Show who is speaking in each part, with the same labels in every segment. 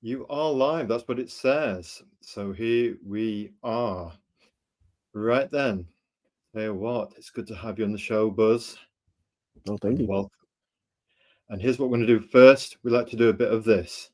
Speaker 1: You are live. That's what it says. So here we are. Right then. Tell you what, it's good to have you on the show, Buzz.
Speaker 2: Oh, thank
Speaker 1: And
Speaker 2: you.
Speaker 1: welcome. And here's what we're going to do first. We like to do a bit of this.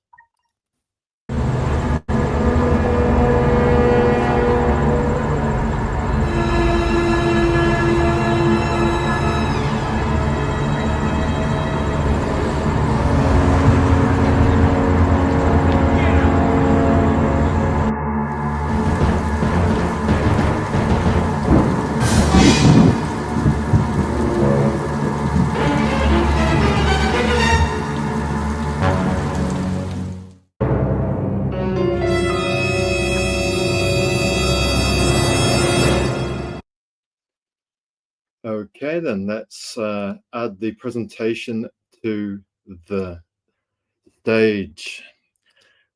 Speaker 1: Okay, then let's add the presentation to the stage.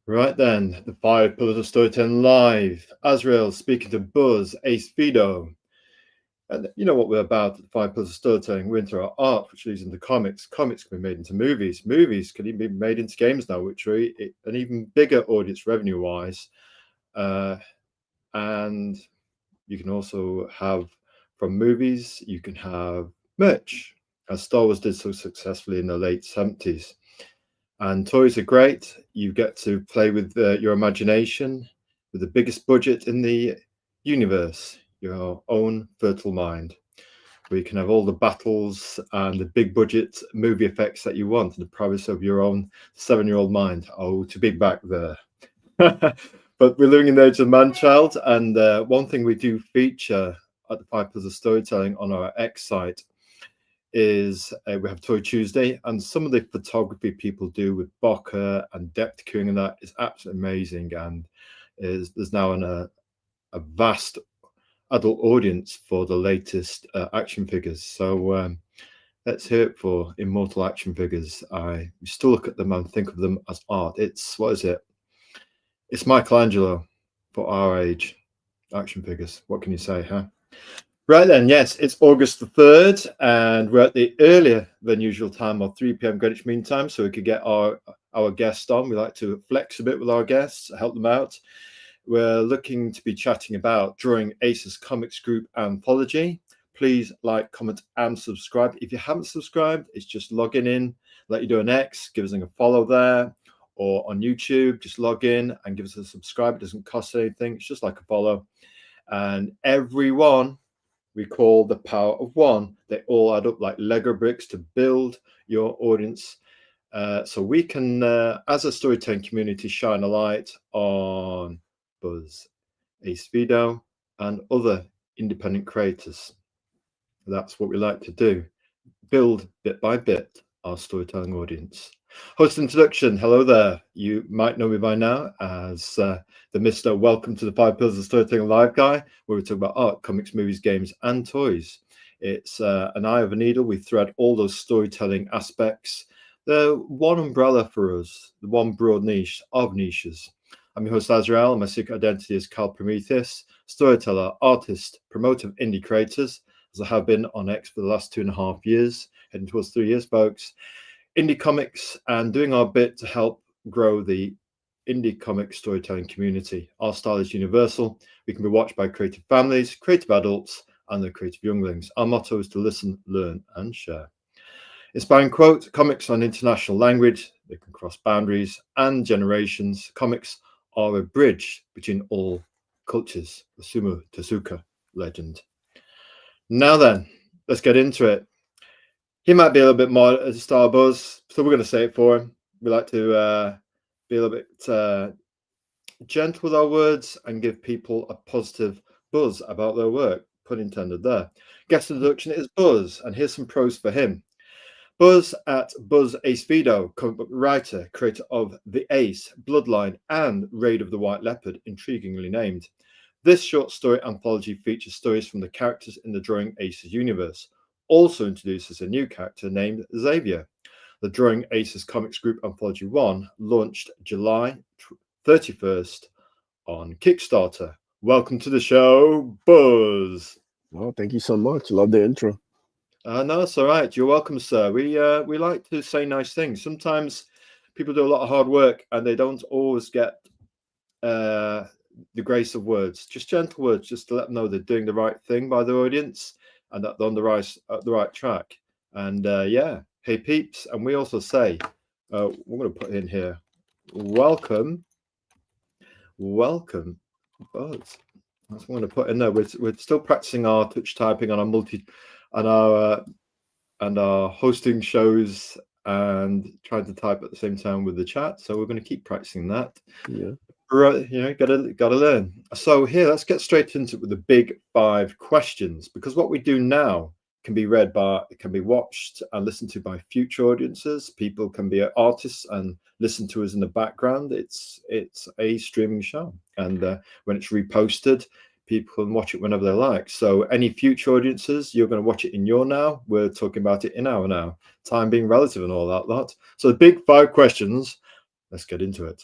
Speaker 1: Right then, the 5 pillars of storytelling live. Azrael speaking to Buzz Acevedo. And you know what we're about at the 5 pillars of storytelling. We're into our art, which leads into comics. Comics can be made into movies. Movies can even be made into games now, which are an even bigger audience revenue-wise. And you can also have, from movies, you can have merch, as Star Wars did so successfully in the late 70s. And toys are great. You get to play with your imagination, with the biggest budget in the universe, your own fertile mind, where you can have all the battles and the big budget movie effects that you want in the privacy of your own 7-year-old mind. Oh, to be back there. But we're living in the age of man-child, and one thing we do feature at the 5 pillars of storytelling on our X site is we have Toy Tuesday, and some of the photography people do with bokeh and depth cueing, and that is absolutely amazing. And there's now a vast adult audience for the latest action figures. So let's hear it for Immortal action figures. I still look at them and think of them as art. It's, what is it? It's Michelangelo for our age. Action figures. What can you say, huh? Right then, yes, it's August the 3rd, and we're at the earlier than usual time of 3 p.m. Greenwich Mean Time, so we could get our guests on. We like to flex a bit with our guests, help them out. We're looking to be chatting about Drawing Aces Comics Group Anthology. Please like, comment, and subscribe. If you haven't subscribed, it's just logging in, let you do an X, give us a follow there, or on YouTube, just log in and give us a subscribe. It doesn't cost anything. It's just like a follow. And everyone we call the power of one. They all add up like Lego bricks to build your audience. So we can, as a storytelling community, shine a light on Buzz Acevedo and other independent creators. That's what we like to do. Build bit by bit our storytelling audience. Host introduction. Hello there. You might know me by now as the Mr. Welcome to the 5 pillars of Storytelling Live guy, where we talk about art, comics, movies, games, and toys. It's an eye of a needle. We thread all those storytelling aspects. The one umbrella for us, the one broad niche of niches. I'm your host, Azrael. My secret identity is Cal Prometheus, storyteller, artist, promoter of indie creators, as I have been on X for the last 2.5 years, heading towards 3 years, folks. Indie comics, and doing our bit to help grow the indie comic storytelling community. Our style is universal. We can be watched by creative families, creative adults, and their creative younglings. Our motto is to listen, learn, and share. Inspiring quote, comics are an international language. They can cross boundaries and generations. Comics are a bridge between all cultures. The Sumo Tezuka legend. Now then, let's get into it. He might be a little bit more as a Star Buzz, so we're going to say it for him. We like to be a little bit gentle with our words and give people a positive buzz about their work, pun intended there. Guest introduction is Buzz, and here's some pros for him. Buzz at Buzz Acevedo, comic book writer, creator of The Ace, Bloodline, and Raid of the White Leopard, intriguingly named. This short story anthology features stories from the characters in the Drawing Aces universe. Also introduces a new character named Xavier. The Drawing Aces Comics Group Anthology 1 launched July 31st on Kickstarter. Welcome to the show, Buzz.
Speaker 2: Oh, thank you so much. Love the intro.
Speaker 1: No, it's all right. You're welcome, sir. We like to say nice things. Sometimes people do a lot of hard work and they don't always get the grace of words, just gentle words, just to let them know they're doing the right thing by the audience and that they're on the right track. And yeah, hey peeps, and we also say we're going to put in here, welcome, Buzz. That's what I'm going to put in there. We're still practicing our touch typing on our hosting shows and trying to type at the same time with the chat. So we're going to keep practicing that.
Speaker 2: Yeah.
Speaker 1: Right, gotta learn. So here, let's get straight into it with the big 5 questions, because what we do now can be watched and listened to by future audiences. People can be artists and listen to us in the background. It's a streaming show, and when it's reposted, people can watch it whenever they like. So any future audiences, you're going to watch it in your now. We're talking about it in our now. Time being relative and all that lot. So the big 5 questions. Let's get into it.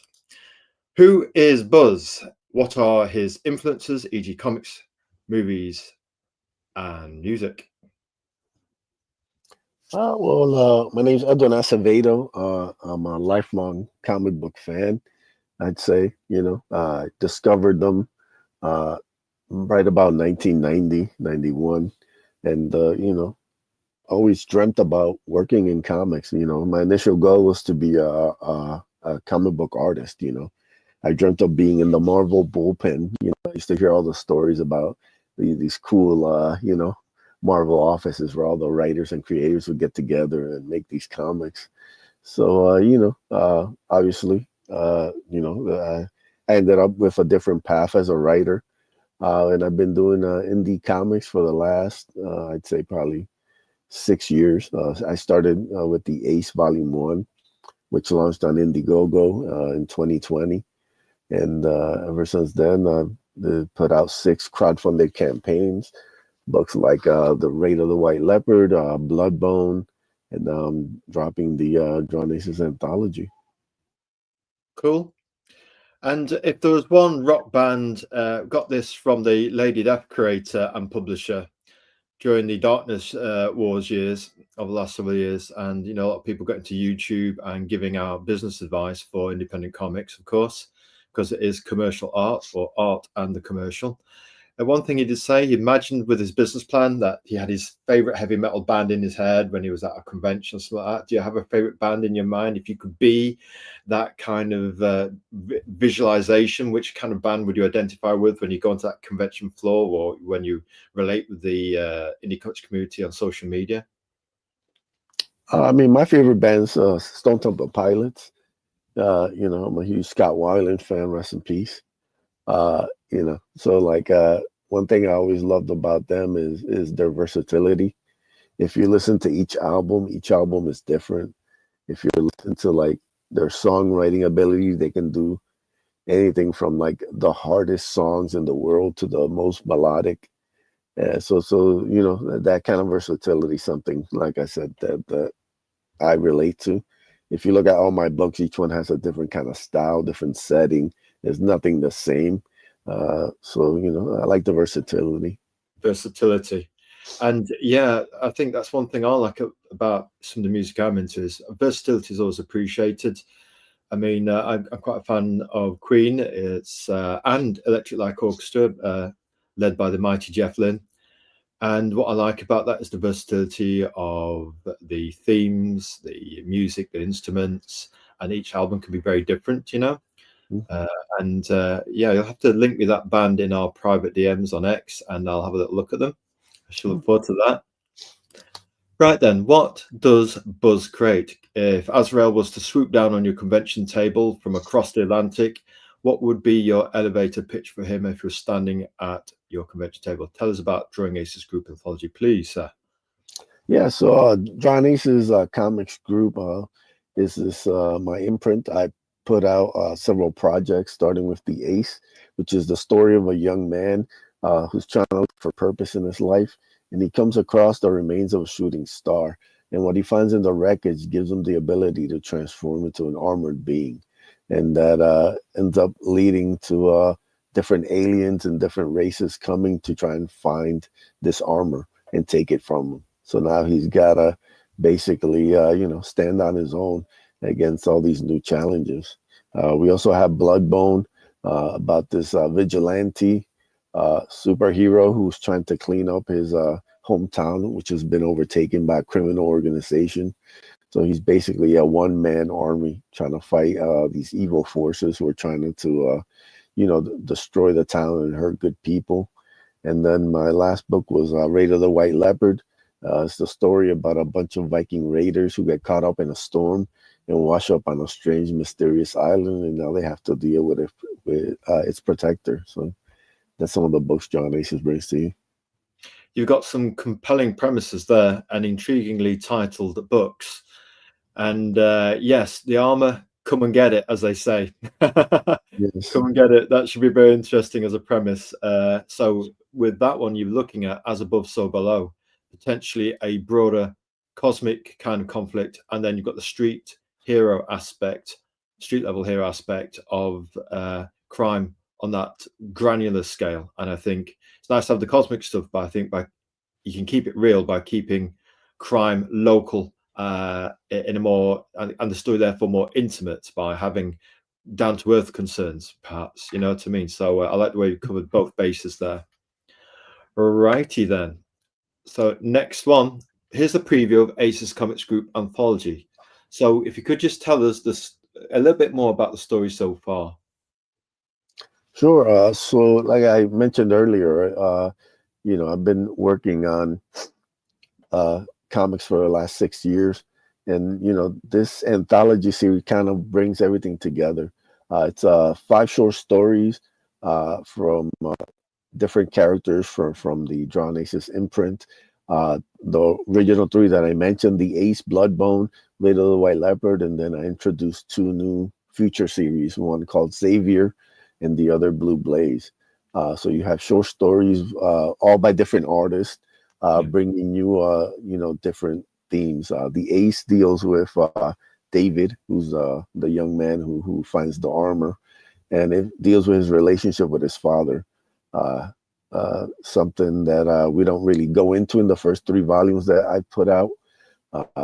Speaker 1: Who is Buzz? What are his influences, e.g. comics, movies, and music?
Speaker 2: My name's Acevedo. I'm a lifelong comic book fan, I'd say. I discovered them right about 1990, 91. And, always dreamt about working in comics. My initial goal was to be a comic book artist. I dreamt of being in the Marvel bullpen. I used to hear all the stories about these cool, Marvel offices where all the writers and creators would get together and make these comics. So, obviously, I ended up with a different path as a writer. And I've been doing indie comics for the last, I'd say probably 6 years. I started with the Ace Volume 1, which launched on Indiegogo in 2020. And ever since then, I've put out 6 crowdfunded campaigns, books like The Raid of the White Leopard, Bloodbone, and now I'm dropping the Drawn Aces anthology.
Speaker 1: Cool. And if there was one rock band, got this from the Lady Death creator and publisher during the Darkness Wars years of the last several years, and a lot of people got into YouTube and giving out business advice for independent comics, of course, because it is commercial art, or art and the commercial. And one thing he did say, he imagined with his business plan that he had his favorite heavy metal band in his head when he was at a convention or something like that. Do you have a favorite band in your mind? If you could be that kind of visualization, which kind of band would you identify with when you go onto that convention floor, or when you relate with the indie comics community on social media?
Speaker 2: My favorite band's Stone Temple Pilots. I'm a huge Scott Weiland fan, rest in peace. So like one thing I always loved about them is their versatility. If you listen to each album is different. If you listen to like their songwriting ability, they can do anything from like the hardest songs in the world to the most melodic. So that kind of versatility, something like I said that I relate to. If you look at all my books, each one has a different kind of style, different setting. There's nothing the same. I like the versatility.
Speaker 1: And yeah, I think that's one thing I like about some of the music I'm into, is versatility is always appreciated. I mean, I'm quite a fan of Queen. It's and Electric Light Orchestra, led by the mighty Jeff Lynne. And what I like about that is the versatility of the themes, the music, the instruments, and each album can be very different, Yeah, you'll have to link me that band in our private DMs on X, and I'll have a little look at them. I shall look forward to that. Right then, what does Buzz create? If Azrael was to swoop down on your convention table from across the Atlantic, what would be your elevator pitch for him if you're standing at your convention table? Tell us about Drawing Aces Group Anthology, please, sir.
Speaker 2: Yeah, so Drawing Aces Comics Group is this my imprint. I put out several projects, starting with The Ace, which is the story of a young man who's trying to look for purpose in his life, and he comes across the remains of a shooting star. And what he finds in the wreckage gives him the ability to transform into an armored being. And that ends up leading to different aliens and different races coming to try and find this armor and take it from him. So now he's got to basically, stand on his own against all these new challenges. We also have Bloodbone, about this vigilante superhero who's trying to clean up his hometown, which has been overtaken by a criminal organization. So he's basically a one-man army trying to fight these evil forces who are trying to, destroy the town and hurt good people. And then my last book was Raid of the White Leopard. It's the story about a bunch of Viking raiders who get caught up in a storm and wash up on a strange, mysterious island, and now they have to deal with it with its protector. So that's some of the books John Aces brings to you.
Speaker 1: You've got some compelling premises there and intriguingly titled books. And yes, the armor, come and get it, as they say.
Speaker 2: Yes.
Speaker 1: Come and get it. That should be very interesting as a premise. So with that one, you're looking at as above, so below, potentially a broader cosmic kind of conflict. And then you've got the street level hero aspect of crime on that granular scale. And I think it's nice to have the cosmic stuff, but I think you can keep it real by keeping crime local, in a more, and the story therefore more intimate, by having down-to-earth concerns, perhaps, you know what I mean? So I like the way you covered both bases there. Righty then. So next one, here's the preview of Aces Comics Group Anthology. So if you could just tell us a little bit more about the story so far.
Speaker 2: Sure. So like I mentioned earlier, I've been working on comics for the last 6 years. And, this anthology series kind of brings everything together. It's 5 short stories from different characters from the Drawn Aces imprint. The original 3 that I mentioned, the Ace, Bloodbone, Raid of the White Leopard, and then I introduced 2 new future series, one called Xavier and the other Blue Blaze. So you have short stories, all by different artists, bringing you, different themes. The Ace deals with David, who's the young man who finds the armor, and it deals with his relationship with his father. Something that we don't really go into in the first 3 volumes that I put out.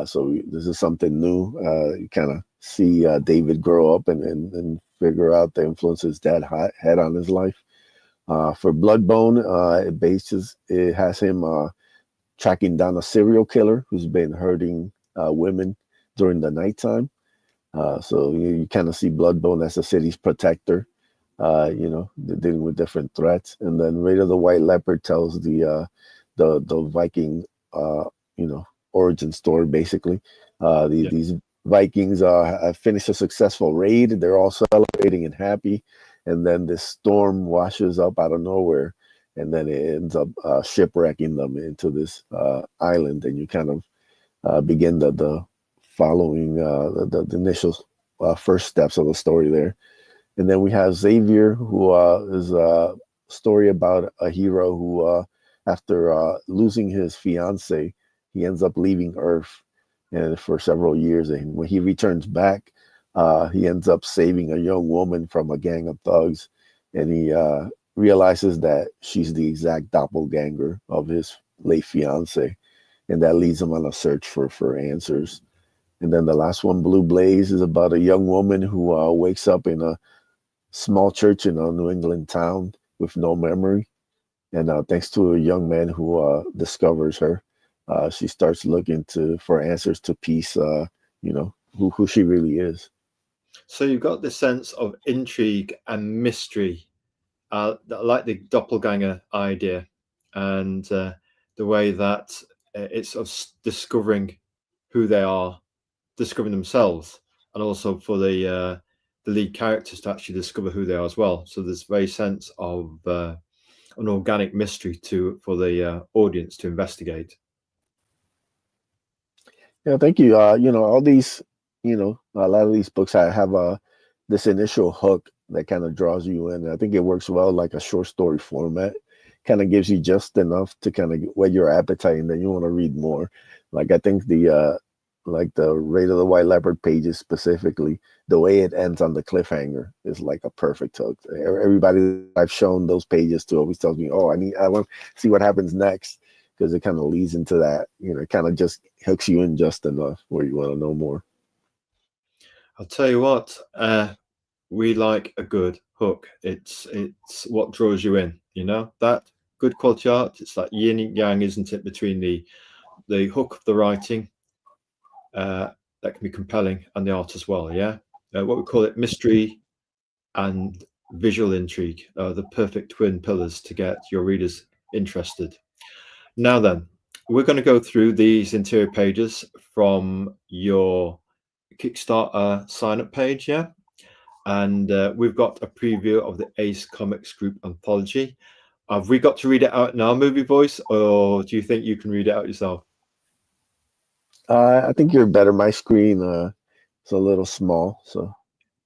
Speaker 2: So this is something new. You kind of see David grow up and figure out the influence his dad had on his life. For Bloodbone, it has him tracking down a serial killer who's been hurting women during the nighttime. So you kind of see Bloodbone as the city's protector, dealing with different threats. And then Raid of the White Leopard tells the Viking, origin story, basically. These Vikings have finished a successful raid. They're all celebrating and happy. And then this storm washes up out of nowhere, and then it ends up shipwrecking them into this island. And you kind of begin the following the initial first steps of the story there. And then we have Xavier, who is a story about a hero who, after losing his fiance, he ends up leaving Earth and for several years. And when he returns back, he ends up saving a young woman from a gang of thugs. And he realizes that she's the exact doppelganger of his late fiance. And that leads him on a search for answers. And then the last one, Blue Blaze, is about a young woman who wakes up in a small church in a New England town with no memory. And thanks to a young man who discovers her, she starts looking for answers to piece, who she really is.
Speaker 1: So you've got this sense of intrigue and mystery, like the doppelganger idea, and the way that it's of discovering who they are, discovering themselves, and also for the lead characters to actually discover who they are as well. So there's a very sense of an organic mystery for the audience to investigate.
Speaker 2: Yeah, thank you. All these, a lot of these books I have this initial hook that kind of draws you in. I think it works well like a short story format. Kind of gives you just enough to kind of whet your appetite, and then you want to read more. Like I think the Raid of the White Leopard pages specifically, the way it ends on the cliffhanger is like a perfect hook. Everybody I've shown those pages to always tells me, "Oh, I want to see what happens next," because it kind of leads into that. It kind of just hooks you in just enough where you want to know more.
Speaker 1: I'll tell you what, we like a good hook. It's what draws you in, you know, that good quality art. It's that yin and yang, isn't it, between the hook of the writing, that can be compelling, and the art as well. Yeah, what we call it, mystery and visual intrigue, the perfect twin pillars to get your readers interested. Now then, we're going to go through these interior pages from your Kickstarter sign up page, yeah? And we've got a preview of the Ace Comics Group anthology. Have we got to read it out in our movie voice, or do you think you can read it out yourself?
Speaker 2: I think you're better. My screen is a little small, so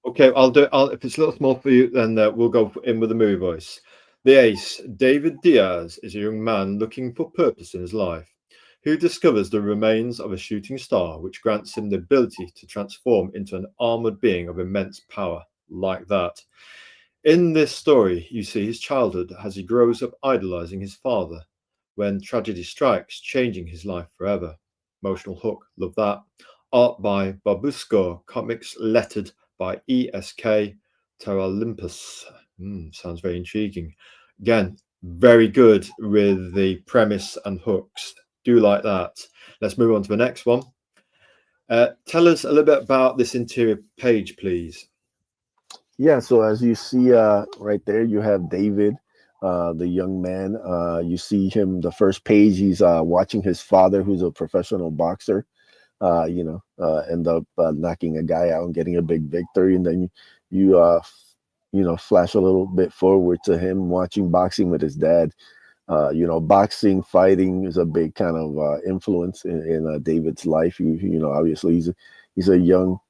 Speaker 1: Okay, I'll do it. If it's a little small for you, then we'll go in with the movie voice. The Ace, David Diaz, is a young man looking for purpose in his life, who discovers the remains of a shooting star, which grants him the ability to transform into an armored being of immense power, like that. In this story, you see his childhood as he grows up idolizing his father, when tragedy strikes, changing his life forever. Emotional hook, love that. Art by Babusco, comics lettered by ESK Teralympus. Sounds very intriguing. Again, very good with the premise and hooks. Do like that. Let's move on to the next one. Tell us a little bit about this interior page, please.
Speaker 2: yeah. So as you see right there, you have David, the young man. You see him. The first page, he's watching his father, who's a professional boxer. End up knocking a guy out and getting a big victory, and then flash a little bit forward to him watching boxing with his dad. Boxing, fighting is a big kind of influence in David's life. Obviously he's a young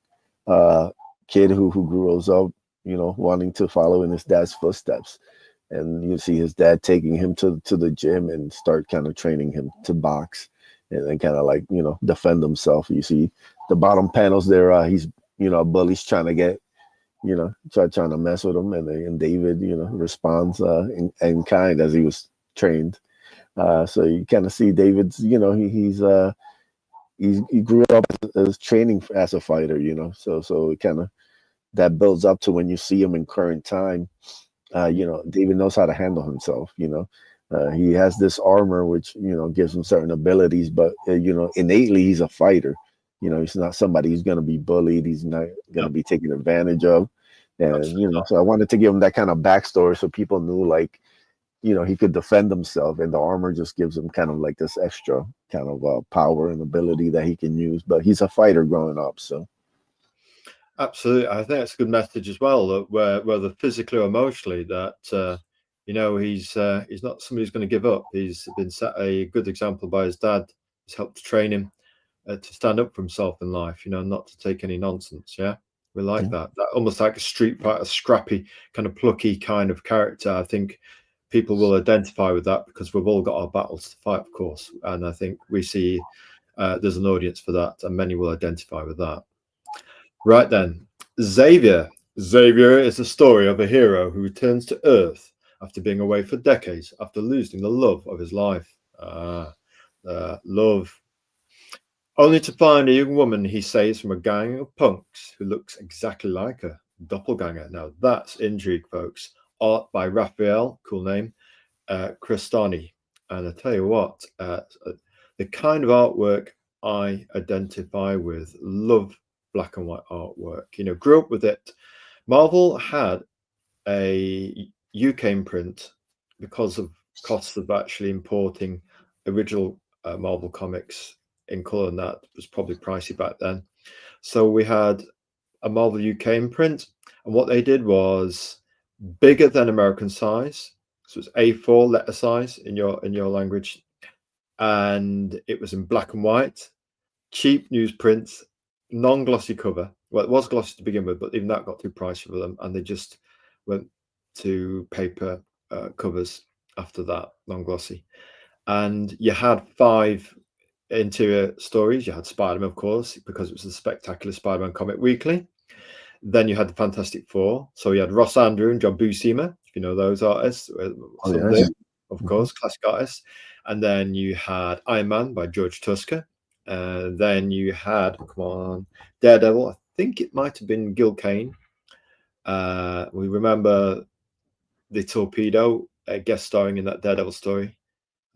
Speaker 2: kid who grows up, wanting to follow in his dad's footsteps. And you see his dad taking him to the gym and start kind of training him to box and then kind of like, defend himself. You see the bottom panels there, he's, a bully's trying to get, trying to mess with him. And David, responds in kind as he was trained. So you kind of see David's, he grew up as training as a fighter, so it kind of that builds up to when you see him in current time. David knows how to handle himself. He has this armor which gives him certain abilities, but innately he's a fighter. He's not somebody who's going to be bullied. He's not going to be taken advantage of. And
Speaker 1: Absolutely.
Speaker 2: so I wanted to give him that kind of backstory so people knew, like, he could defend himself, and the armor just gives him kind of like this extra kind of power and ability that he can use. But he's a fighter growing up, so.
Speaker 1: Absolutely, I think that's a good message as well. That whether physically or emotionally, that he's not somebody who's going to give up. He's been set a good example by his dad. He's helped to train him to stand up for himself in life. Not to take any nonsense. Yeah, we like that. That almost like a street fighter, scrappy, kind of plucky kind of character. I think people will identify with that because we've all got our battles to fight, of course. And I think we see there's an audience for that, and many will identify with that. Right then, Xavier. Xavier is the story of a hero who returns to Earth after being away for decades, after losing the love of his life. Love. Only to find a young woman he saves from a gang of punks who looks exactly like her. Doppelganger. Now that's intrigue, folks. Art by Raphael, cool name, Crestani. And I tell you what, the kind of artwork I identify with, love black and white artwork. Grew up with it. Marvel had a UK imprint because of costs of actually importing original Marvel comics in color, and that was probably pricey back then. So we had a Marvel UK imprint, and what they did was bigger than American size. So it's A4 letter size in your language, and it was in black and white, cheap newsprint, non-glossy cover. Well, it was glossy to begin with, but even that got too pricey for them, and they just went to paper covers after that, non-glossy. And you had 5 interior stories. You had Spider-Man, of course, because it was the Spectacular Spider-Man Comic Weekly. Then you had the Fantastic Four. So you had Ross Andrew and John Buscema, if you know those artists. Of course, classic artists. And then you had Iron Man by George Tusker. Then you had, come on, Daredevil. I think it might have been Gil Kane. We remember the Torpedo guest starring in that Daredevil story,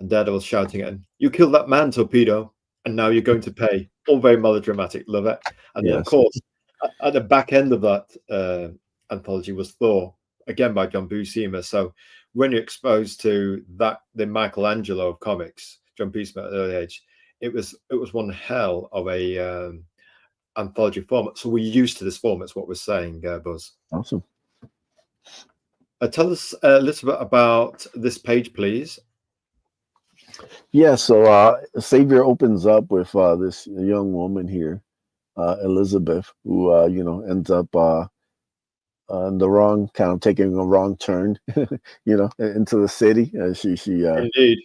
Speaker 1: and Daredevil shouting at him, "You killed that man, Torpedo, and now you're going to pay." All very melodramatic. Love it. And then, of
Speaker 2: Yes.
Speaker 1: course, at the back end of that anthology was Thor, again by John Buscema. So when you're exposed to that, the Michelangelo of comics, John Buscema at an early age, it was one hell of a anthology format. So we're used to this format. Is what we're saying, Buzz.
Speaker 2: Awesome.
Speaker 1: Tell us a little bit about this page, please.
Speaker 2: Yeah, so Savior opens up with this young woman here, Elizabeth, who ends up in the wrong kind of taking a wrong turn, into the city.
Speaker 1: Indeed.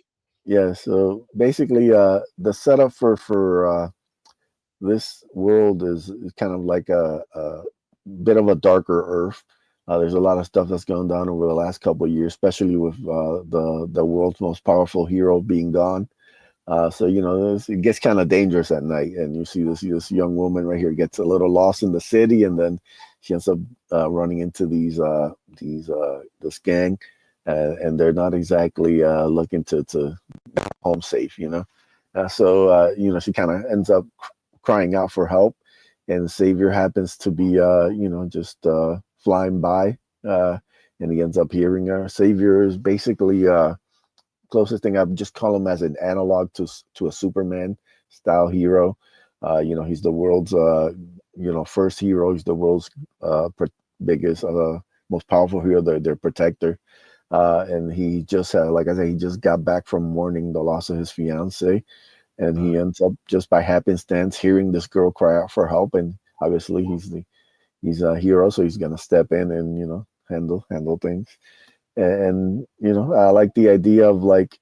Speaker 2: Yeah. So basically, the setup for this world is kind of like a bit of a darker Earth. There's a lot of stuff that's gone down over the last couple of years, especially with the world's most powerful hero being gone. So it gets kind of dangerous at night, and you see this young woman right here gets a little lost in the city, and then she ends up running into this gang, and they're not exactly looking to home safe, So she kind of ends up crying out for help, and Savior happens to be just flying by, and he ends up hearing her. Savior is basically closest thing I'd just call him as an analog to a Superman style hero. He's the world's first hero. He's the world's biggest, most powerful hero, their protector. And he just like I said, he just got back from mourning the loss of his fiance, and he ends up just by happenstance hearing this girl cry out for help. And obviously he's a hero, so he's gonna step in and handle things. And I like the idea of like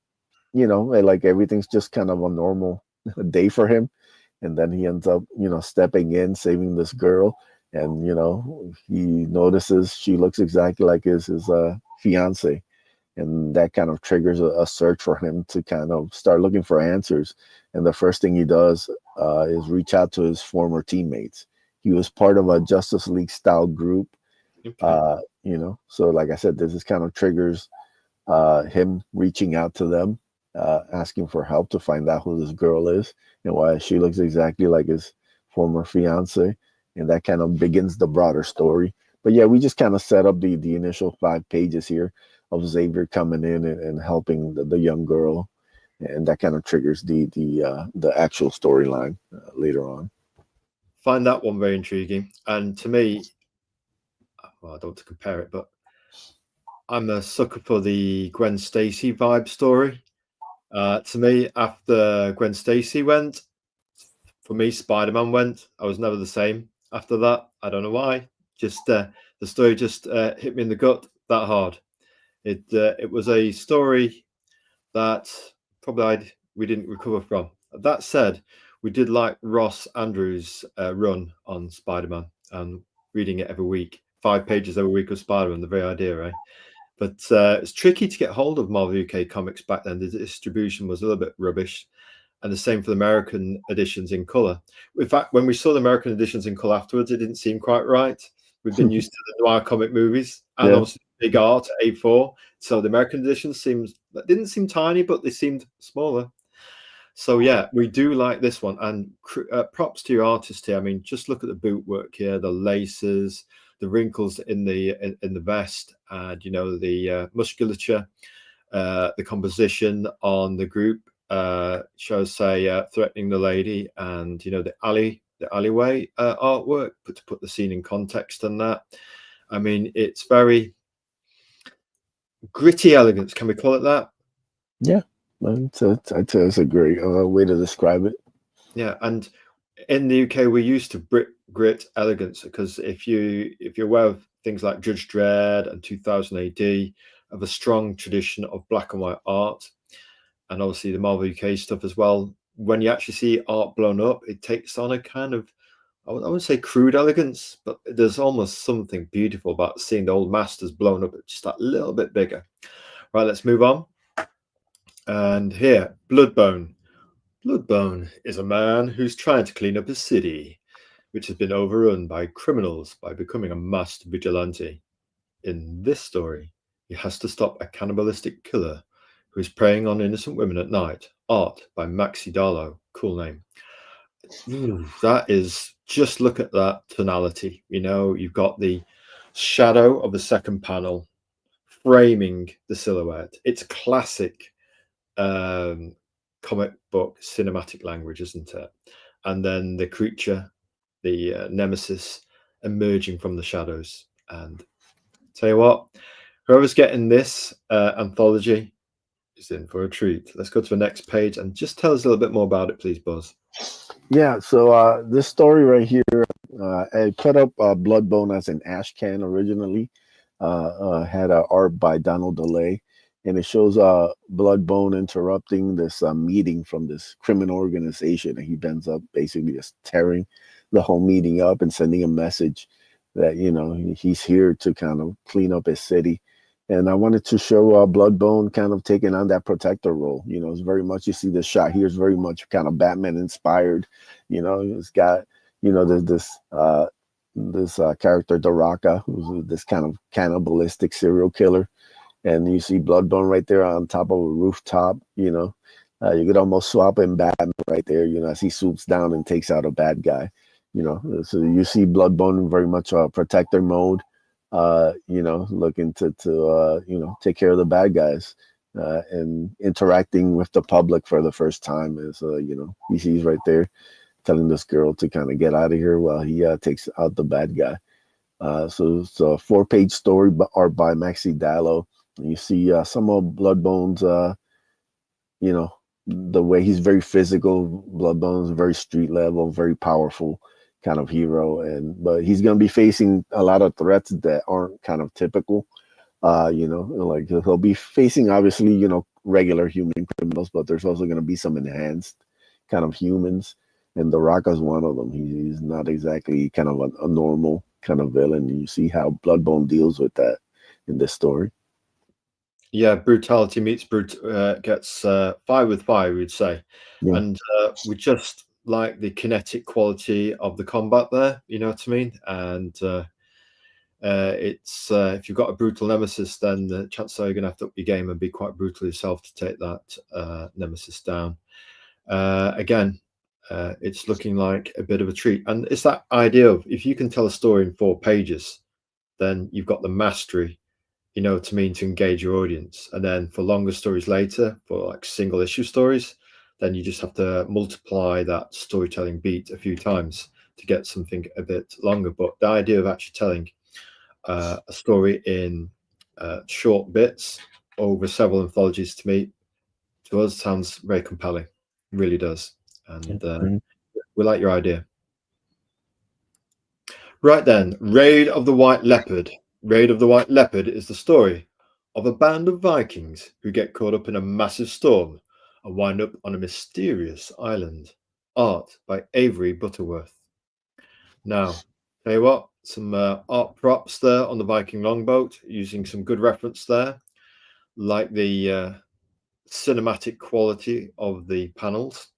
Speaker 2: everything's just kind of a normal day for him, and then he ends up stepping in, saving this girl, and he notices she looks exactly like his fiance, and that kind of triggers a search for him to kind of start looking for answers. And the first thing he does is reach out to his former teammates. He was part of a Justice League style group.
Speaker 1: Okay.
Speaker 2: So like I said, this kind of triggers him reaching out to them, asking for help to find out who this girl is and why she looks exactly like his former fiance, and that kind of begins the broader story. But yeah, we just kind of set up the initial 5 pages here of Xavier coming in and helping the young girl, and that kind of triggers the actual storyline later on.
Speaker 1: Find that one very intriguing, and to me, well, I don't want to compare it, but I'm a sucker for the Gwen Stacy vibe story. To me, after Gwen Stacy went, for me, Spider-Man went. I was never the same after that. I don't know why. Just the story just hit me in the gut that hard. It was a story that probably we didn't recover from. That said, we did like Ross Andrews' run on Spider-Man and reading it every week. 5 pages every week of Spider-Man, the very idea, right? But it's tricky to get hold of Marvel UK comics back then. The distribution was a little bit rubbish. And the same for the American editions in color. In fact, when we saw the American editions in color afterwards, it didn't seem quite right. We've been used to the noir comic movies and obviously big art, A4. So the American editions didn't seem tiny, but they seemed smaller. So yeah, we do like this one. And props to your artist here. I mean, just look at the boot work here, the laces, the wrinkles in the vest, and the musculature, the composition on the group. Shows threatening the lady, and the alleyway artwork, but to put the scene in context and that. I mean, it's very gritty elegance. Can we call it that?
Speaker 2: Yeah, I'd say it's a great way to describe it.
Speaker 1: Yeah, and in the UK we're used to grit elegance, because if you're aware of things like Judge Dredd and 2000 AD, of a strong tradition of black and white art. And obviously the Marvel UK stuff as well. When you actually see art blown up, it takes on a kind of, I wouldn't say crude elegance, but there's almost something beautiful about seeing the old masters blown up just that little bit bigger. Right, let's move on. And here, Bloodbone. Bloodbone is a man who's trying to clean up his city. which has been overrun by criminals by becoming a masked vigilante. In this story, he has to stop a cannibalistic killer who is preying on innocent women at night. Art by Maxi Darlow. Cool name. Ooh, that is, just look at that tonality. You know, you've got the shadow of the second panel framing the silhouette. It's classic comic book cinematic language, isn't it? And then the creature, the nemesis, emerging from the shadows. And tell you what, whoever's getting this anthology is in for a treat. Let's go to the next page and just tell us a little bit more about it, please, Buzz.
Speaker 2: Yeah, so this story right here, I put up Bloodbone as an ash can originally. Had art by Donald DeLay, and it shows Bloodbone interrupting this meeting from this criminal organization, and he ends up basically just tearing the whole meeting up and sending a message that, you know, he's here to kind of clean up his city. And I wanted to show Bloodbone kind of taking on that protector role. You know, it's very much, you see this shot here is very much kind of Batman inspired. You know, it's got, you know, there's this character, Daraka, who's this kind of cannibalistic serial killer. And you see Bloodbone right there on top of a rooftop, you know. You could almost swap in Batman right there, you know, as he swoops down and takes out a bad guy, you know. So you see Bloodbone in very much protector mode. You know, looking to you know, take care of the bad guys, and interacting with the public for the first time. As you know, he's right there telling this girl to kind of get out of here while he takes out the bad guy. So it's a 4-page story art by Maxi Dallow. And you see some of Bloodbone's, you know, the way he's very physical. Bloodbone's very street level, very powerful kind of hero, but he's going to be facing a lot of threats that aren't kind of typical. You know, like he'll be facing, obviously, you know, regular human criminals, but there's also going to be some enhanced kind of humans, and the Rock is one of them. He's not exactly kind of a normal kind of villain. You see how Bloodbone deals with that in this story.
Speaker 1: Yeah, brutality meets gets 5 with 5, we'd say.
Speaker 2: Yeah.
Speaker 1: And we just like the kinetic quality of the combat there, you know what I mean? And it's if you've got a brutal nemesis, then the chances are you're going to have to up your game and be quite brutal yourself to take that nemesis down. Again, it's looking like a bit of a treat. And it's that idea of, if you can tell a story in 4 pages, then you've got the mastery, you know what I mean, to engage your audience. And then for longer stories later, for like single issue stories, then you just have to multiply that storytelling beat a few times to get something a bit longer. But the idea of actually telling a story in short bits over several anthologies, to us, sounds very compelling. It really does. And we like your idea. Right then, Raid of the White Leopard. Raid of the White Leopard is the story of a band of Vikings who get caught up in a massive storm and wind up on a mysterious island. Art by Avery Butterworth. Now, tell you what, some art props there on the Viking longboat, using some good reference there, like the cinematic quality of the panels.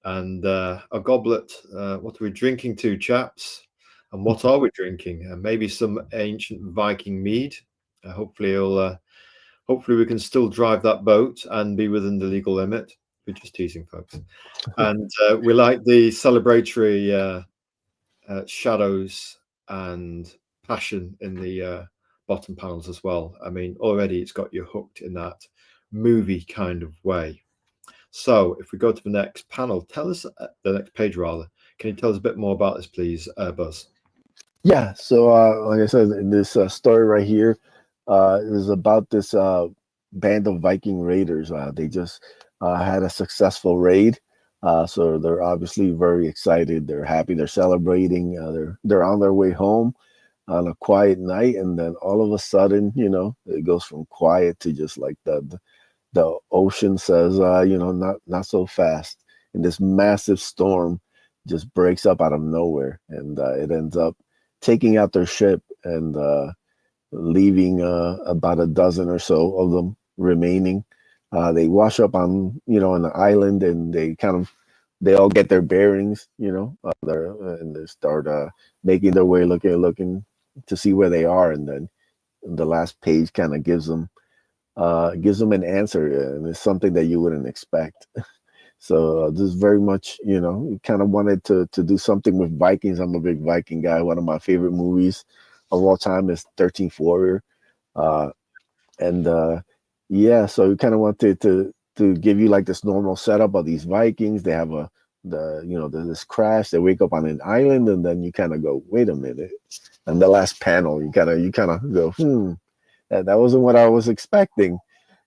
Speaker 1: And a goblet. What are we drinking to, chaps? And what are we drinking? Maybe some ancient Viking mead. Hopefully we can still drive that boat and be within the legal limit. We're just teasing, folks. And we like the celebratory shadows and passion in the bottom panels as well. I mean, already it's got you hooked in that movie kind of way. So if we go to the next panel, tell us, the next page rather, can you tell us a bit more about this, please, Buzz?
Speaker 2: Yeah, so like I said, this story right here is about this band of Viking raiders. They just had a successful raid, so they're obviously very excited. They're happy. They're celebrating. They're on their way home on a quiet night, and then all of a sudden, you know, it goes from quiet to just like the ocean says, you know, not so fast. And this massive storm just breaks up out of nowhere, and it ends up taking out their ship and leaving about a dozen or so of them remaining. They wash up on, you know, on the island, and they kind of they all get their bearings, and they start making their way, looking to see where they are, and then the last page kind of gives them an answer, and it's something that you wouldn't expect. So this is very much, kind of wanted to do something with Vikings. I'm a big Viking guy. One of my favorite movies of all time is 13th Warrior. Uh, and yeah, so we kind of wanted to give you like this normal setup of these Vikings. They have this crash. They wake up on an island, and then you kind of go, wait a minute. And the last panel, you kind of go, that wasn't what I was expecting.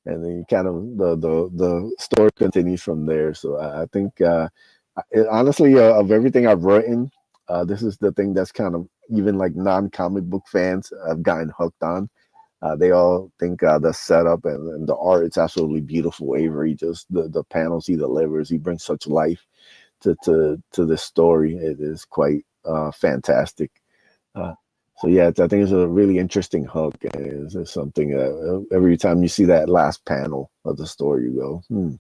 Speaker 2: And then you kind of the story continues from there. So I think honestly, of everything I've written, this is the thing that's kind of even like non-comic book fans have gotten hooked on. They all think the setup and the art, it's absolutely beautiful. Avery, just the panels he delivers, he brings such life to this story. It is quite fantastic. So yeah, I think it's a really interesting hook. It's something every time you see that last panel of the story, you go, all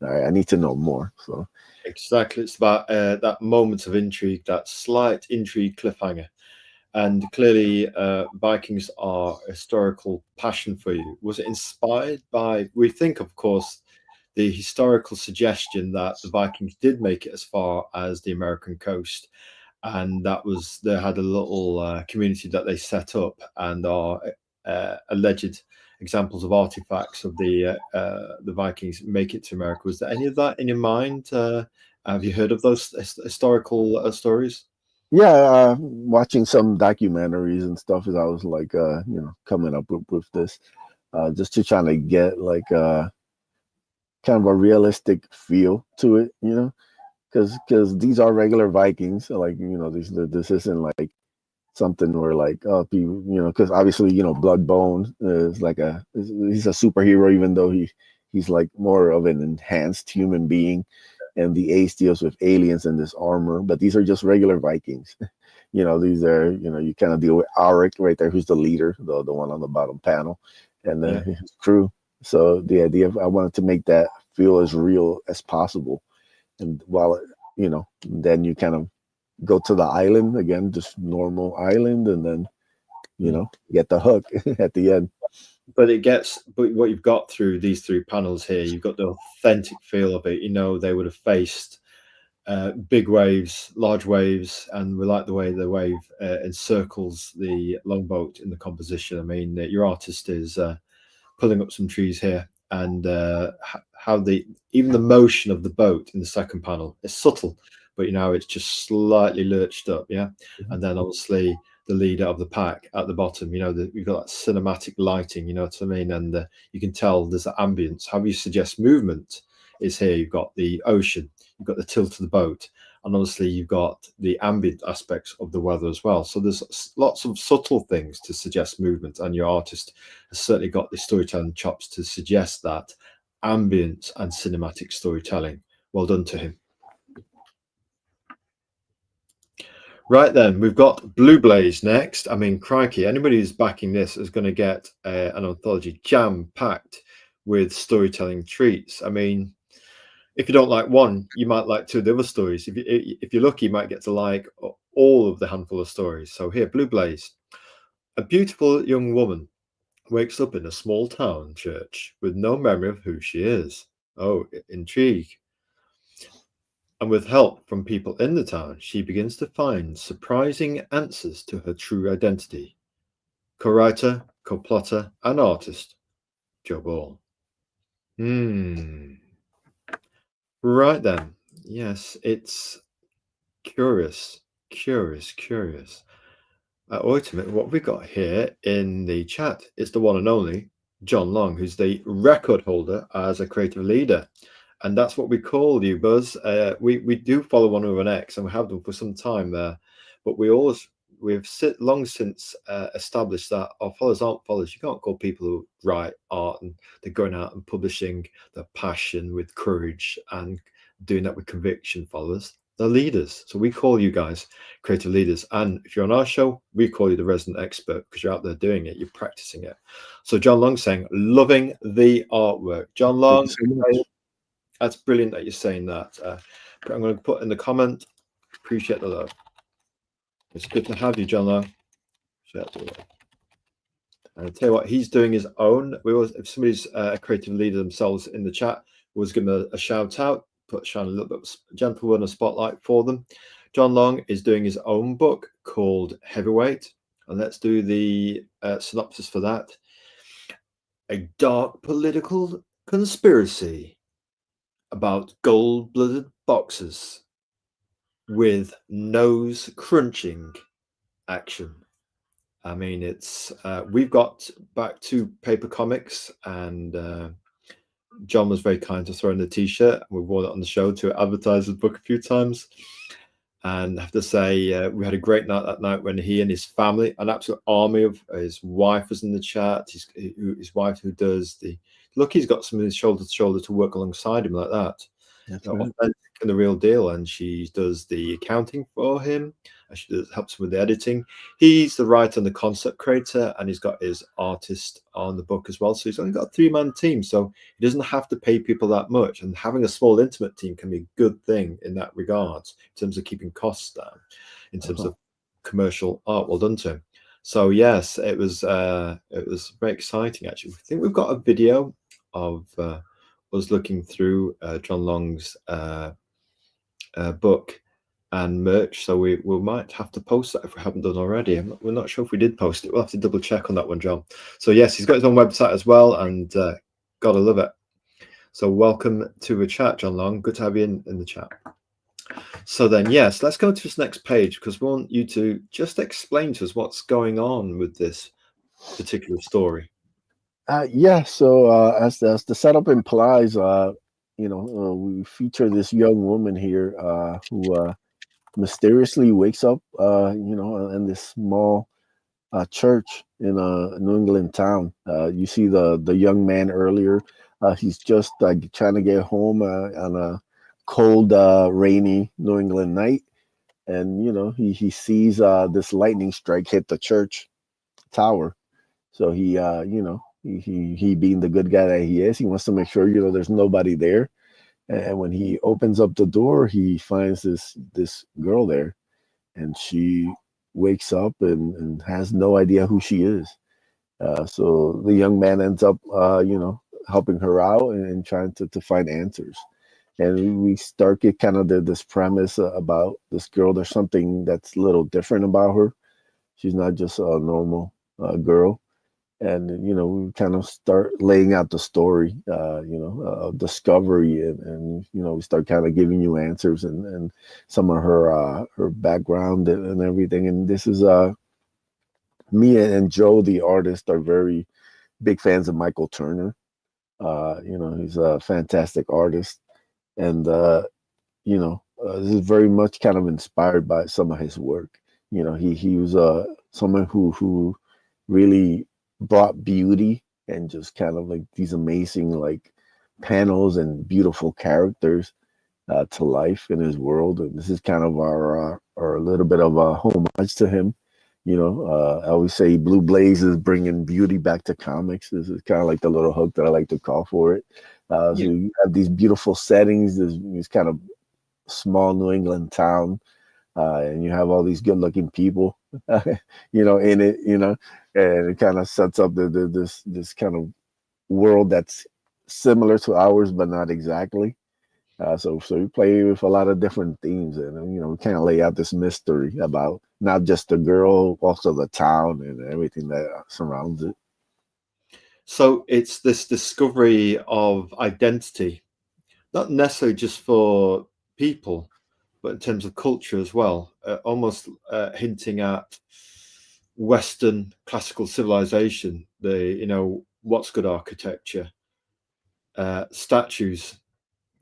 Speaker 2: right, I need to know more. So
Speaker 1: exactly, it's about that moment of intrigue, that slight intrigue cliffhanger. And clearly, Vikings are a historical passion for you. Was it inspired by, we think, of course, the historical suggestion that the Vikings did make it as far as the American coast, and that was, they had a little community that they set up, and are alleged examples of artifacts of the Vikings make it to America. Was there any of that in your mind? Have you heard of those historical stories?
Speaker 2: yeah, watching some documentaries and stuff as I was like, coming up with this, just to try to get like kind of a realistic feel to it, because these are regular Vikings. So like, this isn't like something where like, oh, people, because obviously, Bloodbone is like he's a superhero, even though he's like more of an enhanced human being, and the Ace deals with aliens in this armor, but these are just regular Vikings. These are, you kind of deal with Auric right there, who's the leader, the one on the bottom panel, and then his crew. So the idea of, I wanted to make that feel as real as possible. And while, then you kind of go to the island again, just normal island, and then, get the hook at the end.
Speaker 1: But what you've got through these three panels here, you've got the authentic feel of it. They would have faced big waves, large waves, and we like the way the wave encircles the longboat in the composition. I mean, your artist is pulling up some trees here, and how even the motion of the boat in the second panel is subtle, but it's just slightly lurched up, and then obviously the leader of the pack at the bottom, we've got that cinematic lighting, you know what I mean, and you can tell there's an ambience. How you suggest movement is here. You've got the ocean, you've got the tilt of the boat, and obviously you've got the ambient aspects of the weather as well. So there's lots of subtle things to suggest movement, and your artist has certainly got the storytelling chops to suggest that ambience and cinematic storytelling. Well done to him. Right then, we've got Blue Blaze next. I mean, crikey, anybody who's backing this is going to get an anthology jam-packed with storytelling treats. I mean, if you don't like one, you might like two of the other stories. If you're lucky, you might get to like all of the handful of stories. So here, Blue Blaze. A beautiful young woman wakes up in a small town church with no memory of who she is. Oh, intrigue. And with help from people in the town, she begins to find surprising answers to her true identity. Co-writer, co-plotter, and artist, Joe Ball. Right then. Yes, it's curious. Wait a minute, what we got here in the chat is the one and only John Long, who's the record holder as a creative leader. And that's what we call you, Buzz. We do follow one with an X, and we have done for some time there. But we've long since established that our followers aren't followers. You can't call people who write art and they're going out and publishing their passion with courage and doing that with conviction followers. They're leaders. So we call you guys creative leaders. And if you're on our show, we call you the resident expert because you're out there doing it, you're practicing it. So John Long saying, loving the artwork. John Long, that's brilliant that you're saying that. I'm going to put in the comment. Appreciate the love. It's good to have you, John Long. Appreciate the love. And I'll tell you what, he's doing his own. We always, if somebody's a creative leader themselves in the chat, we always give them a shout out, shine a little bit of gentle word and a spotlight for them. John Long is doing his own book called Heavyweight. And let's do the synopsis for that. A dark political conspiracy about gold-blooded boxers with nose-crunching action. I mean, it's we've got back to paper comics, and John was very kind to throw in the T-shirt. We wore it on the show to advertise the book a few times. And I have to say, we had a great night that night when he and his family, an absolute army of his wife was in the chat. His wife who does the look, he's got somebody shoulder to shoulder to work alongside him like that.
Speaker 2: That's
Speaker 1: You know,
Speaker 2: right.
Speaker 1: authentic and the real deal. And she does the accounting for him. And she helps him with the editing. He's the writer and the concept creator, and he's got his artist on the book as well. So he's only got a 3-man team, so he doesn't have to pay people that much. And having a small, intimate team can be a good thing in that regard, in terms of keeping costs down, in terms of commercial art. Well done to him. So yes, it was very exciting. Actually, I think we've got a video of us looking through John Long's book and merch, so we might have to post that if we haven't done already. We're not sure if we did post it. We'll have to double check on that one, John. So yes, he's got his own website as well, and gotta love it. So welcome to the chat, John Long. Good to have you in the chat. So then, yes, let's go to this next page, because we want you to just explain to us what's going on with this particular story.
Speaker 2: Yeah, so as the setup implies, we feature this young woman here who mysteriously wakes up, in this small church in a New England town. You see the young man earlier. He's just trying to get home on a cold, rainy New England night, and he sees this lightning strike hit the church tower. So he being the good guy that he is, he wants to make sure there's nobody there. And when he opens up the door, he finds this girl there, and she wakes up and has no idea who she is. So the young man ends up, helping her out and trying to find answers. And we start get kind of this premise about this girl. There's something that's a little different about her. She's not just a normal girl. And we kind of start laying out the story, of discovery, and we start kind of giving you answers and some of her background and everything. And this is me and Joe, the artist, are very big fans of Michael Turner. He's a fantastic artist, and this is very much kind of inspired by some of his work. He was someone who really brought beauty and just kind of like these amazing like panels and beautiful characters to life in his world. And this is kind of our little bit of a homage to him. I always say Blue Blaze is bringing beauty back to comics. This is kind of like the little hook that I like to call for it. So you have these beautiful settings, this kind of small New England town, and you have all these good-looking people, in it, and it kind of sets up this kind of world that's similar to ours, but not exactly. So we play with a lot of different themes, and we kind of lay out this mystery about not just the girl, also the town and everything that surrounds it.
Speaker 1: So it's this discovery of identity, not necessarily just for people, but in terms of culture as well, almost hinting at Western classical civilization, what's good architecture, statues,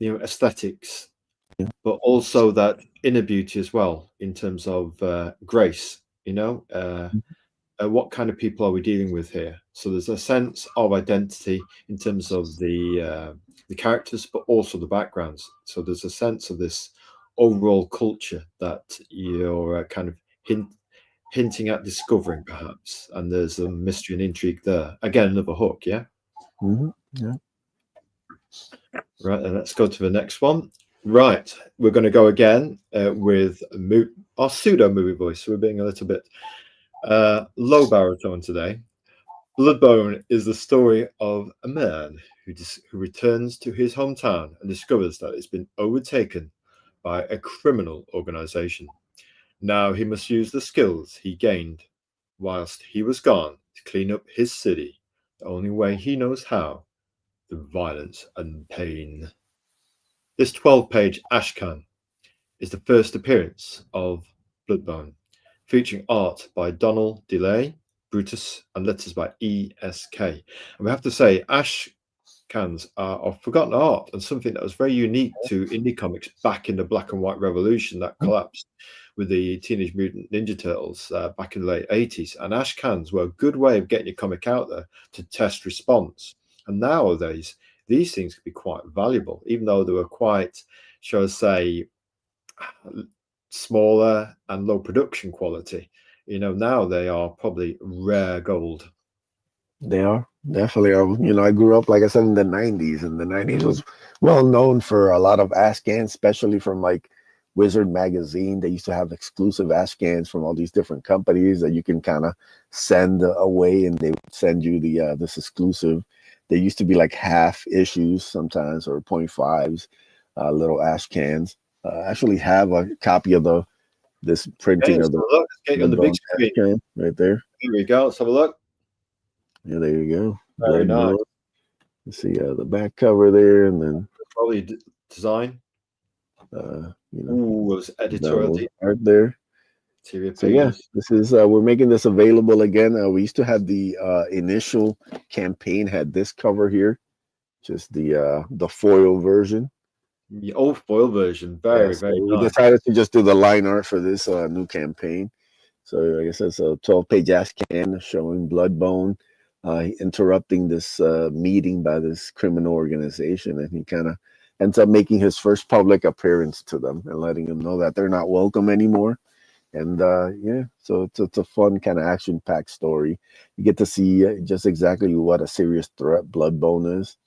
Speaker 1: aesthetics, but also that inner beauty as well, in terms of grace, what kind of people are we dealing with here? So there's a sense of identity in terms of the characters, but also the backgrounds. So there's a sense of this overall culture that you're kind of hinting at discovering, perhaps, and there's a mystery and intrigue there. Again, another hook, yeah.
Speaker 2: Mm-hmm. Yeah.
Speaker 1: Right, and let's go to the next one. Right, we're going to go again with our pseudo movie voice. So we're being a little bit low baritone today. Bloodbone is the story of a man who returns to his hometown and discovers that it's been overtaken by a criminal organization. Now he must use the skills he gained whilst he was gone to clean up his city, the only way he knows how, through violence and pain. This 12-page ashcan is the first appearance of Bloodbone, featuring art by Donald DeLay, Brutus, and letters by ESK. And we have to say, ashcans are of forgotten art and something that was very unique to indie comics back in the black and white revolution that collapsed with the Teenage Mutant Ninja Turtles back in the late 80s. And ashcans were a good way of getting your comic out there to test response. And nowadays, these things could be quite valuable, even though they were quite, shall I say, smaller and low production quality. Now they are probably rare gold.
Speaker 2: They are definitely are. I grew up, like I said, in the 90s, and the 90s was well known for a lot of ashcans, especially from like Wizard magazine. They used to have exclusive ashcans from all these different companies that you can kind of send away, and they would send you the this exclusive. They used to be like half issues sometimes, or 0.5s, little ashcans. I actually have a copy of this printing of the
Speaker 1: Let's get you on the big screen
Speaker 2: right there.
Speaker 1: Here we go. Let's have a look.
Speaker 2: Yeah, there you go.
Speaker 1: Very nice.
Speaker 2: You see the back cover there, and then
Speaker 1: probably design. Was editorial
Speaker 2: art there. So yeah, this is we're making this available again. We used to have the initial campaign had this cover here, just the foil version.
Speaker 1: The old foil version, very nice.
Speaker 2: We decided to just do the line art for this new campaign. So like I said, it's a 12-page ashcan showing Bloodbone interrupting this meeting by this criminal organization, and he kind of ends up making his first public appearance to them and letting them know that they're not welcome anymore. And yeah, so it's a fun kind of action-packed story. You get to see just exactly what a serious threat Bloodbone is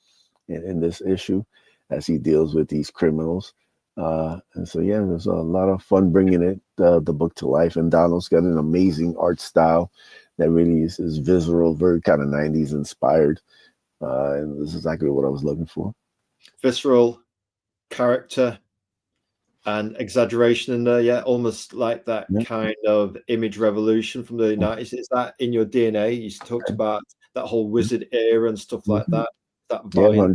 Speaker 2: in this issue as he deals with these criminals. And so yeah, there's a lot of fun bringing it the book to life. And Donald's got an amazing art style that really is visceral, very kind of 90s inspired. And this is exactly what I was looking for.
Speaker 1: Visceral character and exaggeration in there, yeah, almost like that kind of image revolution from the 90s. Is that in your DNA? You talked about that whole wizard era and stuff like that. That
Speaker 2: yeah, 100%.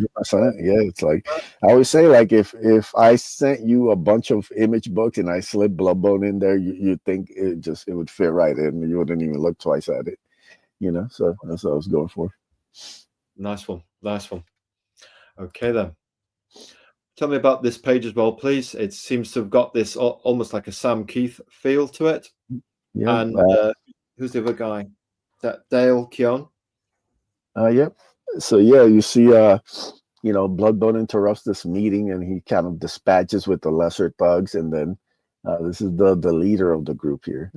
Speaker 2: Yeah, it's like I always say, like if I sent you a bunch of image books and I slipped Bloodbone in there, you'd think it would fit right in. You wouldn't even look twice at it. So that's what I was going for.
Speaker 1: Nice one. Okay then. Tell me about this page as well, please. It seems to have got this almost like a Sam Keith feel to it. Yeah. And who's the other guy? Is that Dale Keown?
Speaker 2: Yep. So yeah, you see, Bloodbone interrupts this meeting, and he kind of dispatches with the lesser thugs, and then this is the leader of the group here.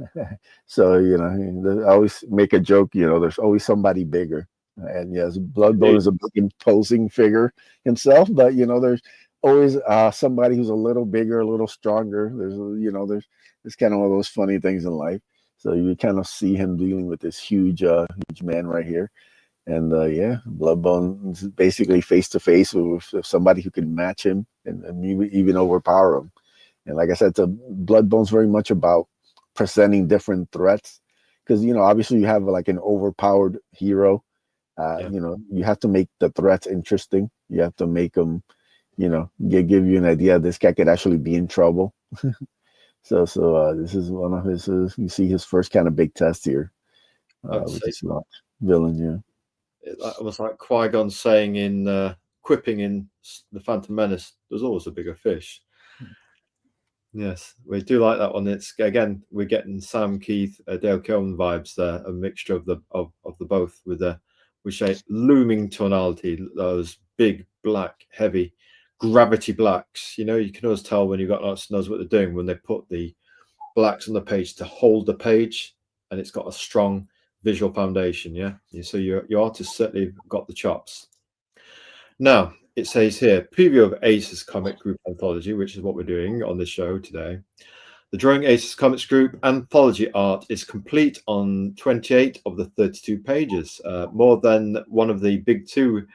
Speaker 2: So I always make a joke. There's always somebody bigger, and yes, Bloodbone is a big imposing figure himself, but there's always somebody who's a little bigger, a little stronger. There's kind of one of those funny things in life. So you kind of see him dealing with this huge man right here. And yeah, Bloodbone is basically face to face with somebody who can match him and even overpower him. And like I said, Bloodbone's very much about presenting different threats, because obviously you have like an overpowered hero. You have to make the threats interesting. You have to make them, give you an idea this guy could actually be in trouble. So this is one of his. You see his first kind of big test here, which is not villain. Yeah.
Speaker 1: It was like Qui-Gon saying in quipping in The Phantom Menace, there's always a bigger fish. Yes, we do like that one. It's again, we're getting Sam Keith, Dale Keown vibes there, a mixture of the both with we say looming tonality, those big black heavy gravity blacks. You can always tell when you've got lots knows what they're doing when they put the blacks on the page to hold the page, and it's got a strong visual foundation. So your artist certainly got the chops. Now it says here, preview of Ace's comic group anthology, which is what we're doing on the show today. The Drawing Aces Comics Group anthology art is complete on 28 of the 32 pages, more than one of the big two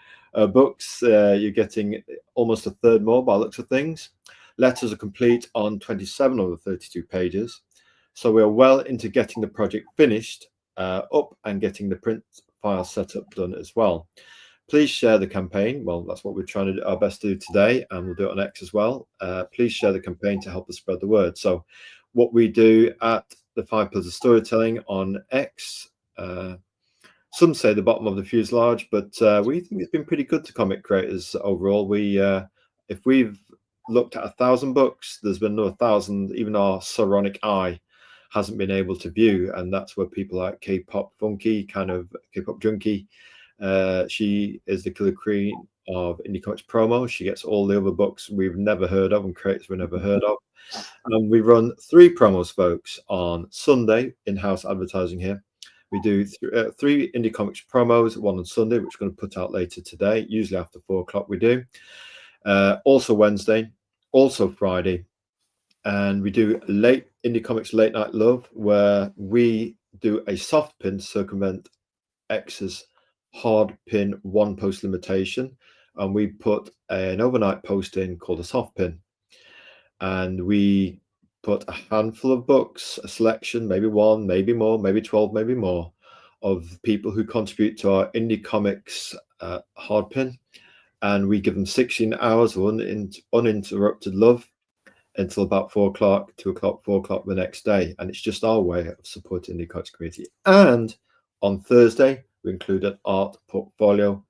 Speaker 1: books. You're getting almost a third more by the looks of things. Letters are complete on 27 of the 32 pages. So we're well into getting the project finished up and getting the print file setup done as well. Please share the campaign. Well, that's what we're trying to do our best to do today, and we'll do it on X as well. Please share the campaign to help us spread the word. So what we do at the 5 Pillars of Storytelling on X, some say the bottom of the fuselage, but we think it's been pretty good to comic creators overall. If we've looked at 1,000 books, there's been another 1,000, even our Saronic eye hasn't been able to view, and that's where people like K-pop funky, kind of K-pop junkie, she is the killer queen of Indie Comics promo. She gets all the other books we've never heard of and creators we've never heard of. And we run 3 promos, folks, on Sunday, in-house advertising here. We do 3 Indie Comics promos, one on Sunday, which we're going to put out later today, usually after 4 o'clock we do. Also Wednesday, also Friday. And we do Indie Comics Late Night Love, where we do a soft pin to circumvent X's hard pin 1 post limitation, and we put an overnight post in called a soft pin, and we put a handful of books, a selection, maybe 1, maybe more, maybe 12, maybe more, of people who contribute to our Indie Comics hard pin, and we give them 16 hours of uninterrupted love until about 4 o'clock, 2 o'clock, 4 o'clock the next day. And it's just our way of supporting the comics community. And on Thursday, we include an art portfolio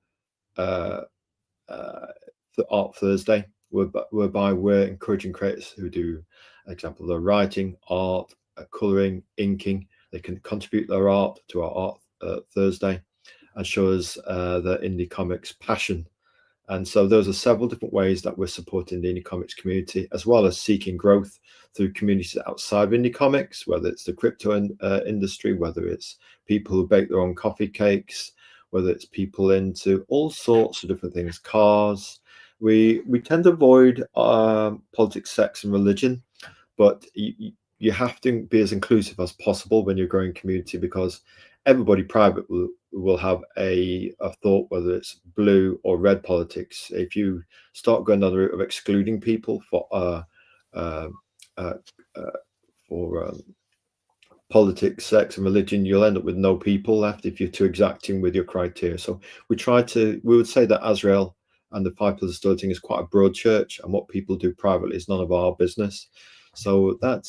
Speaker 1: for Art Thursday, whereby we're encouraging creators who do, for example, their writing, art, colouring, inking. They can contribute their art to our Art Thursday and show us their indie comics passion. And so those are several different ways that we're supporting the indie comics community, as well as seeking growth through communities outside of indie comics, whether it's the crypto industry, whether it's people who bake their own coffee cakes, whether it's people into all sorts of different things, cars. We tend to avoid politics, sex, and religion, but you have to be as inclusive as possible when you're growing community, because everybody private will have a thought, whether it's blue or red politics. If you start going down the route of excluding people for politics, sex, and religion, you'll end up with no people left if you're too exacting with your criteria. So we would say that Azrael and the 5 Pillars of Storytelling is quite a broad church, and what people do privately is none of our business. So that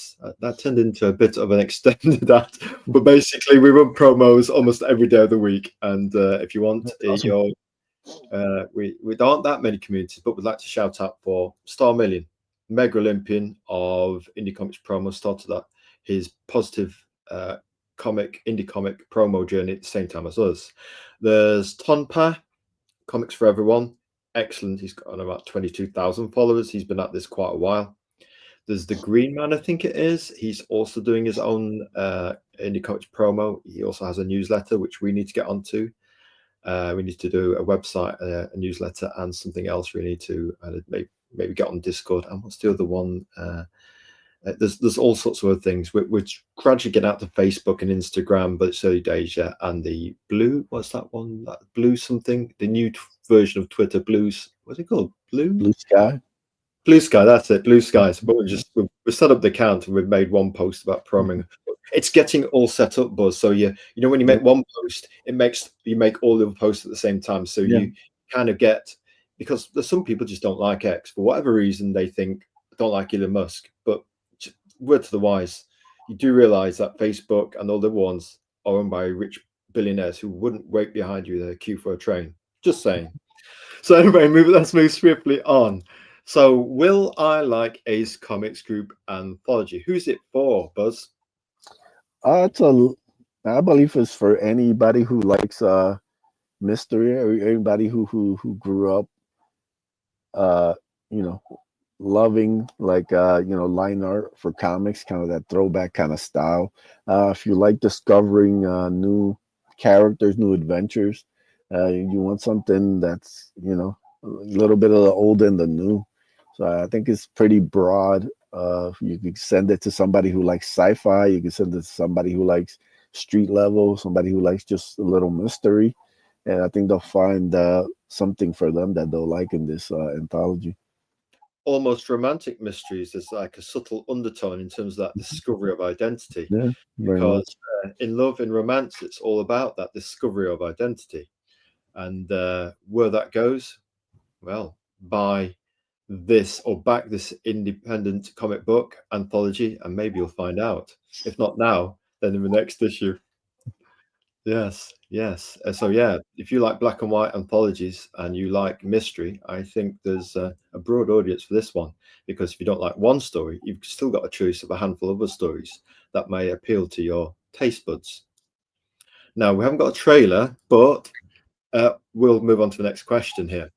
Speaker 1: turned into a bit of an extended that, but basically we run promos almost every day of the week. And if you want, awesome. We aren't that many communities, but we'd like to shout out for Star Million, Mega Olympian of Indie Comics promo, started that his positive indie comic promo journey at the same time as us. There's Tonpa, Comics for Everyone, excellent. He's got about 22,000 followers. He's been at this quite a while. There's the Green Man, I think it is. He's also doing his own indie comics promo. He also has a newsletter, which we need to get onto. We need to do a website, a newsletter, and something else. We need to maybe get on Discord. And what's the other one? There's all sorts of other things. We're gradually getting out to Facebook and Instagram, but it's early days yet. And the Blue, what's that one? That Blue something? The new version of Twitter, Blues. What's it called? Blue
Speaker 2: Sky.
Speaker 1: Blue Sky, that's it, Blue Skies. But we set up the account and we've made one post about proming. It's getting all set up, Buzz. So you know when you make one post, you make all the posts at the same time. So you kind of get, because there's some people just don't like X for whatever reason. They don't like Elon Musk. But word to the wise, you do realize that Facebook and all the ones are owned by rich billionaires who wouldn't wait behind you in a queue for a train. Just saying. So anyway, let's move swiftly on. So, will I like Ace Comics Group anthology? Who's it for, Buzz?
Speaker 2: I believe it's for anybody who likes mystery, or anybody who grew up, loving line art for comics, kind of that throwback kind of style. If you like discovering new characters, new adventures, you want something that's little bit of the old and the new. So I think it's pretty broad. You can send it to somebody who likes sci-fi. You can send it to somebody who likes street level, somebody who likes just a little mystery, and I think they'll find something for them that they'll like in this anthology.
Speaker 1: Almost romantic mysteries. There's like a subtle undertone in terms of that discovery of identity,
Speaker 2: Yeah, very
Speaker 1: because
Speaker 2: much.
Speaker 1: in love and romance, it's all about that discovery of identity. And where that goes, well, buy this or back this independent comic book anthology, and maybe you'll find out. If not now, then in the next issue. Yes, yes. So yeah, if you like black and white anthologies and you like mystery, I think there's a broad audience for this one. Because if you don't like one story, you've still got a choice of a handful of other stories that may appeal to your taste buds. Now, we haven't got a trailer, but we'll move on to the next question here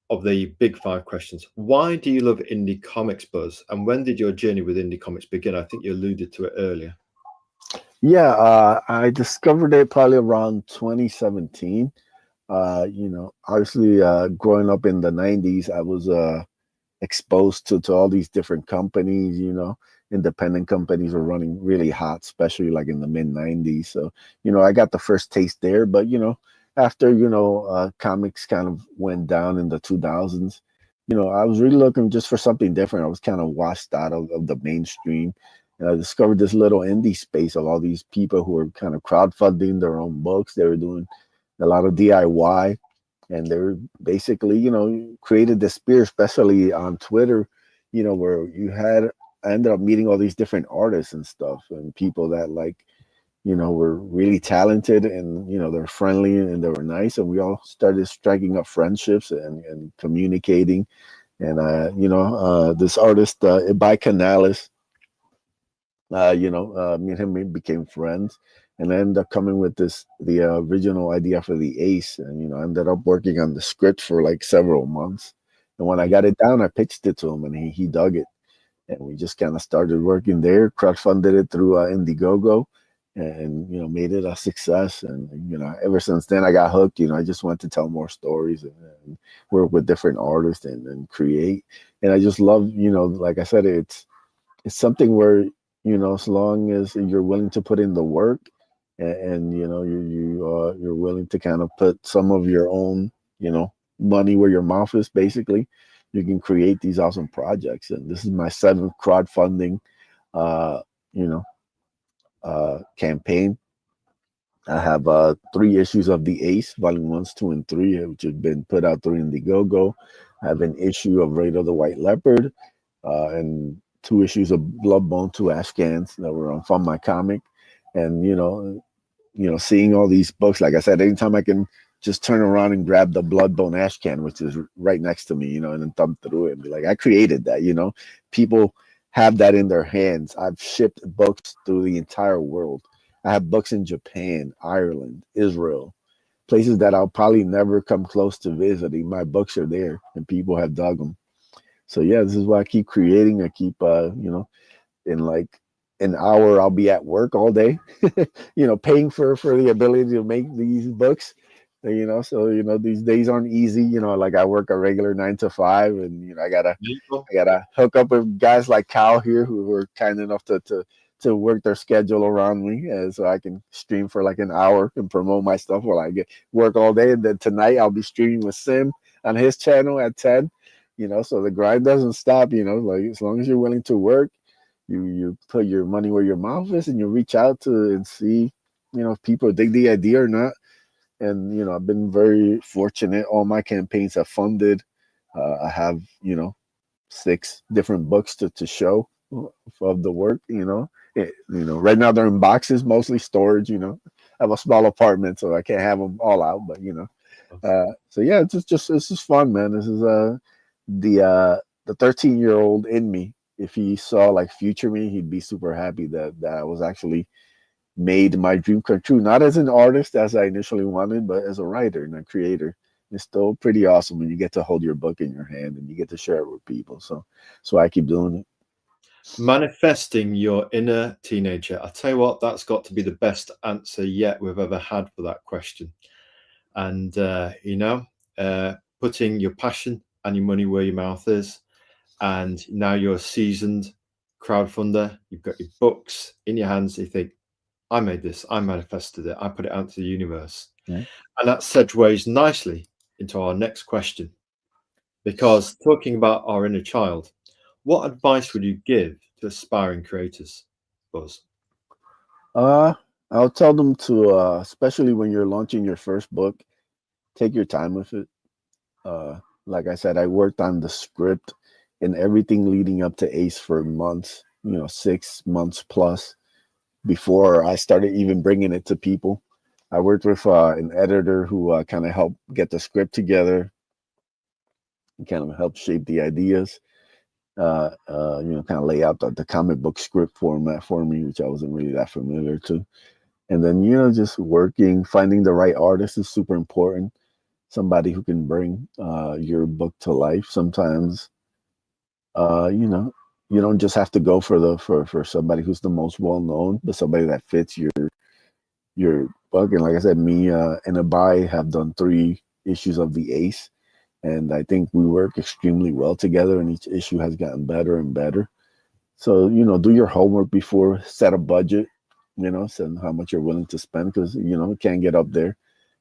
Speaker 1: of the big five questions. Why do you love indie comics, Buzz? And when did your journey with indie comics begin? I think you alluded to it earlier.
Speaker 2: Yeah, I discovered it probably around 2017. Obviously, growing up in the 90s, I was exposed to all these different companies. Independent companies were running really hot, especially like in the mid 90s. So, I got the first taste there. But, after, comics kind of went down in the 2000s, I was really looking just for something different. I was kind of washed out of the mainstream. And I discovered this little indie space of all these people who were kind of crowdfunding their own books. They were doing a lot of DIY, and they were basically, created this sphere, especially on Twitter, where I ended up meeting all these different artists and stuff, and people that were really talented, and they're friendly and they were nice, and we all started striking up friendships and communicating. And this artist, Ibai Canales, me and him became friends, and I ended up coming with the original idea for the Ace, and I ended up working on the script for like several months. And when I got it down, I pitched it to him, and he dug it, and we just kind of started working there, crowdfunded it through Indiegogo, and made it a success. And ever since then, I got hooked. I just wanted to tell more stories, and work with different artists, and create. And I just love, like I said, it's something where as long as you're willing to put in the work, and you're willing to kind of put some of your own money where your mouth is, basically, you can create these awesome projects. And this is my seventh crowdfunding uh you know campaign. I have 3 issues of the Ace, volume ones, two, and three, which have been put out through Indiegogo. I have an issue of Raider the White Leopard, and 2 issues of Bloodbone, two Ashcans that were on Fund My Comic. And seeing all these books, like I said, anytime I can just turn around and grab the Bloodbone Ashcan, which is right next to me, and then thumb through it and be like, I created that. People have that in their hands. I've shipped books through the entire world. I have books in Japan, Ireland, Israel, places that I'll probably never come close to visiting. My books are there, and people have dug them. So yeah, this is why I keep creating. I keep, in like an hour, I'll be at work all day, paying for the ability to make these books. So these days aren't easy. Like I work a regular 9 to 5, and I gotta hook up with guys like Kyle here who were kind enough to work their schedule around me, and so I can stream for like an hour and promote my stuff while I get work all day. And then tonight I'll be streaming with Sim on his channel at 10. So the grind doesn't stop. Like as long as you're willing to work, you put your money where your mouth is, and you reach out to and see, if people dig the idea or not. And I've been very fortunate. All my campaigns have funded. I have 6 different books to show of the work. Right now they're in boxes, mostly storage. I have a small apartment, so I can't have them all out. But so yeah, it's just fun, man. This is the 13-year-old in me. If he saw like future me, he'd be super happy that I was actually made my dream come true. Not as an artist as I initially wanted, but as a writer and a creator. It's still pretty awesome when you get to hold your book in your hand and you get to share it with people. So I keep doing it.
Speaker 1: Manifesting your inner teenager. I tell you what, that's got to be the best answer yet we've ever had for that question. And putting your passion and your money where your mouth is. And now you're a seasoned crowdfunder. You've got your books in your hands. You think, I made this, I manifested it, I put it out to the universe.
Speaker 2: Yeah.
Speaker 1: And that segues nicely into our next question. Because talking about our inner child, what advice would you give to aspiring creators, Buzz?
Speaker 2: Uh, I'll tell them to, especially when you're launching your first book, take your time with it. Like I said, I worked on the script and everything leading up to Ace for months, 6 months plus before I started even bringing it to people. I worked with an editor who kind of helped get the script together, and kind of helped shape the ideas. Kind of lay out the comic book script format for me, which I wasn't really that familiar to. And then, just working, finding the right artist is super important. Somebody who can bring your book to life. Sometimes, you don't just have to go for somebody who's the most well known, but somebody that fits your book. And like I said, me and Abai have done 3 issues of the Ace, and I think we work extremely well together, and each issue has gotten better and better. So, do your homework before, set a budget, set how much you're willing to spend, because, it can get up there.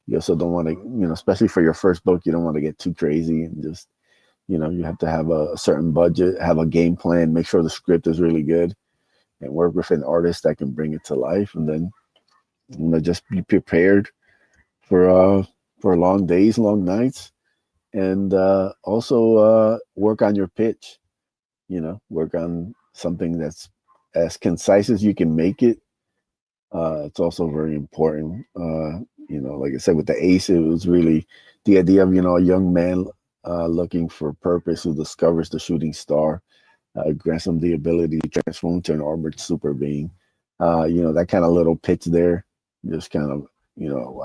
Speaker 2: You also don't want to, especially for your first book, you don't want to get too crazy and just, you have to have a certain budget, have a game plan, make sure the script is really good, and work with an artist that can bring it to life. And then, just be prepared for long days, long nights, and also work on your pitch. Work on something that's as concise as you can make it. It's also very important. Like I said, with the Ace, it was really the idea of, a young man looking for purpose who discovers the shooting star, grants him the ability to transform into an armored super being. That kind of little pitch there, just kind of,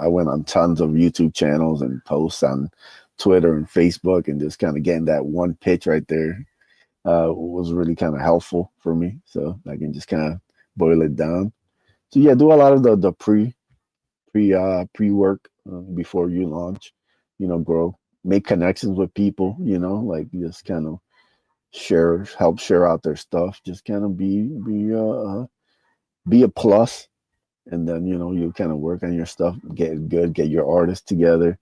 Speaker 2: I went on tons of YouTube channels and posts on Twitter and Facebook, and just kind of getting that one pitch right there was really kind of helpful for me. So I can just kind of boil it down. So yeah, do a lot of the pre work before you launch. Grow, make connections with people. Like just kind of help share out their stuff. Just kind of be a plus, and then you kind of work on your stuff, get it good, get your artists together,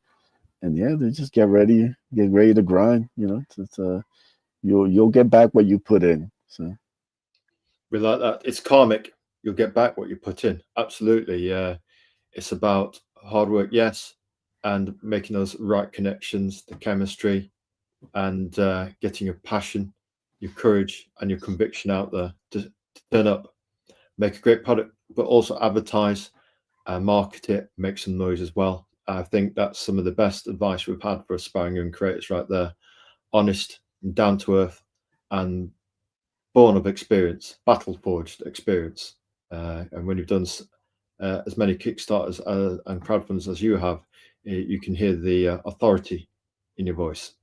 Speaker 2: and yeah, they just get ready to grind. You'll get back what you put in. So
Speaker 1: We like that. It's karmic. You'll get back what you put in. Absolutely. Yeah. It's about hard work, yes, and making those right connections, the chemistry, and getting your passion, your courage, and your conviction out there to turn up, make a great product, but also advertise and market it, make some noise as well. I think that's some of the best advice we've had for aspiring young creators right there. Honest and down to earth and born of experience, battle forged experience. And when you've done as many Kickstarters and crowdfunds as you have, you can hear the authority in your voice.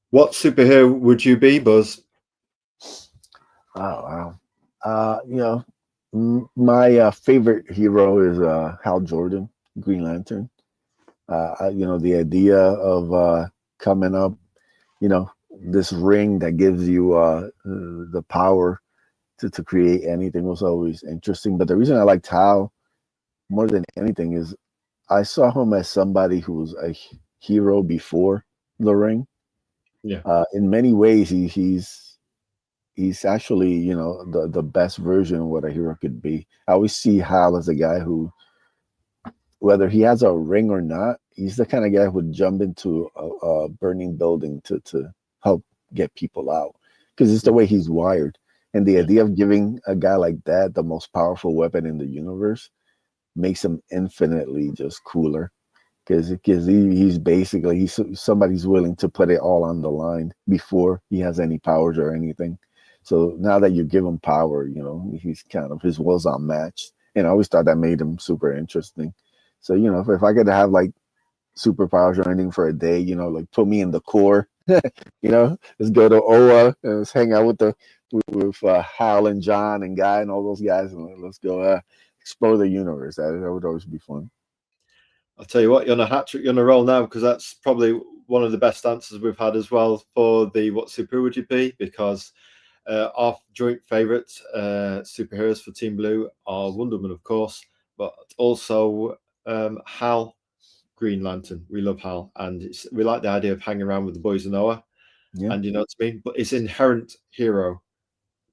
Speaker 1: What superhero would you be, Buzz?
Speaker 2: oh wow, my favorite hero is Hal Jordan, Green Lantern. The idea of coming up, this ring that gives you the power to create anything was always interesting. But the reason I liked Hal more than anything is I saw him as somebody who was a hero before the ring.
Speaker 1: Yeah.
Speaker 2: In many ways, he's actually, the best version of what a hero could be. I always see Hal as a guy who, whether he has a ring or not, he's the kind of guy who would jump into a burning building to help get people out, because it's the way he's wired. And the idea of giving a guy like that the most powerful weapon in the universe makes him infinitely just cooler, because he's basically somebody's willing to put it all on the line before he has any powers or anything. So now that you give him power, he's kind of, his will's unmatched. And I always thought that made him super interesting. So, if I could have like superpowers or anything for a day, like put me in the core, let's go to Oa and let's hang out with Hal and John and Guy and all those guys, and let's go explore the universe. That would always be fun.
Speaker 1: I'll tell you what, you're on a hat trick, you're on a roll now, because that's probably one of the best answers we've had as well for the what super would you be? Because our joint favourite superheroes for Team Blue are Wonder Woman, of course, but also Hal, Green Lantern. We love Hal, and we like the idea of hanging around with the boys of Noah,
Speaker 2: Yeah,
Speaker 1: and you know what I mean. But it's inherent hero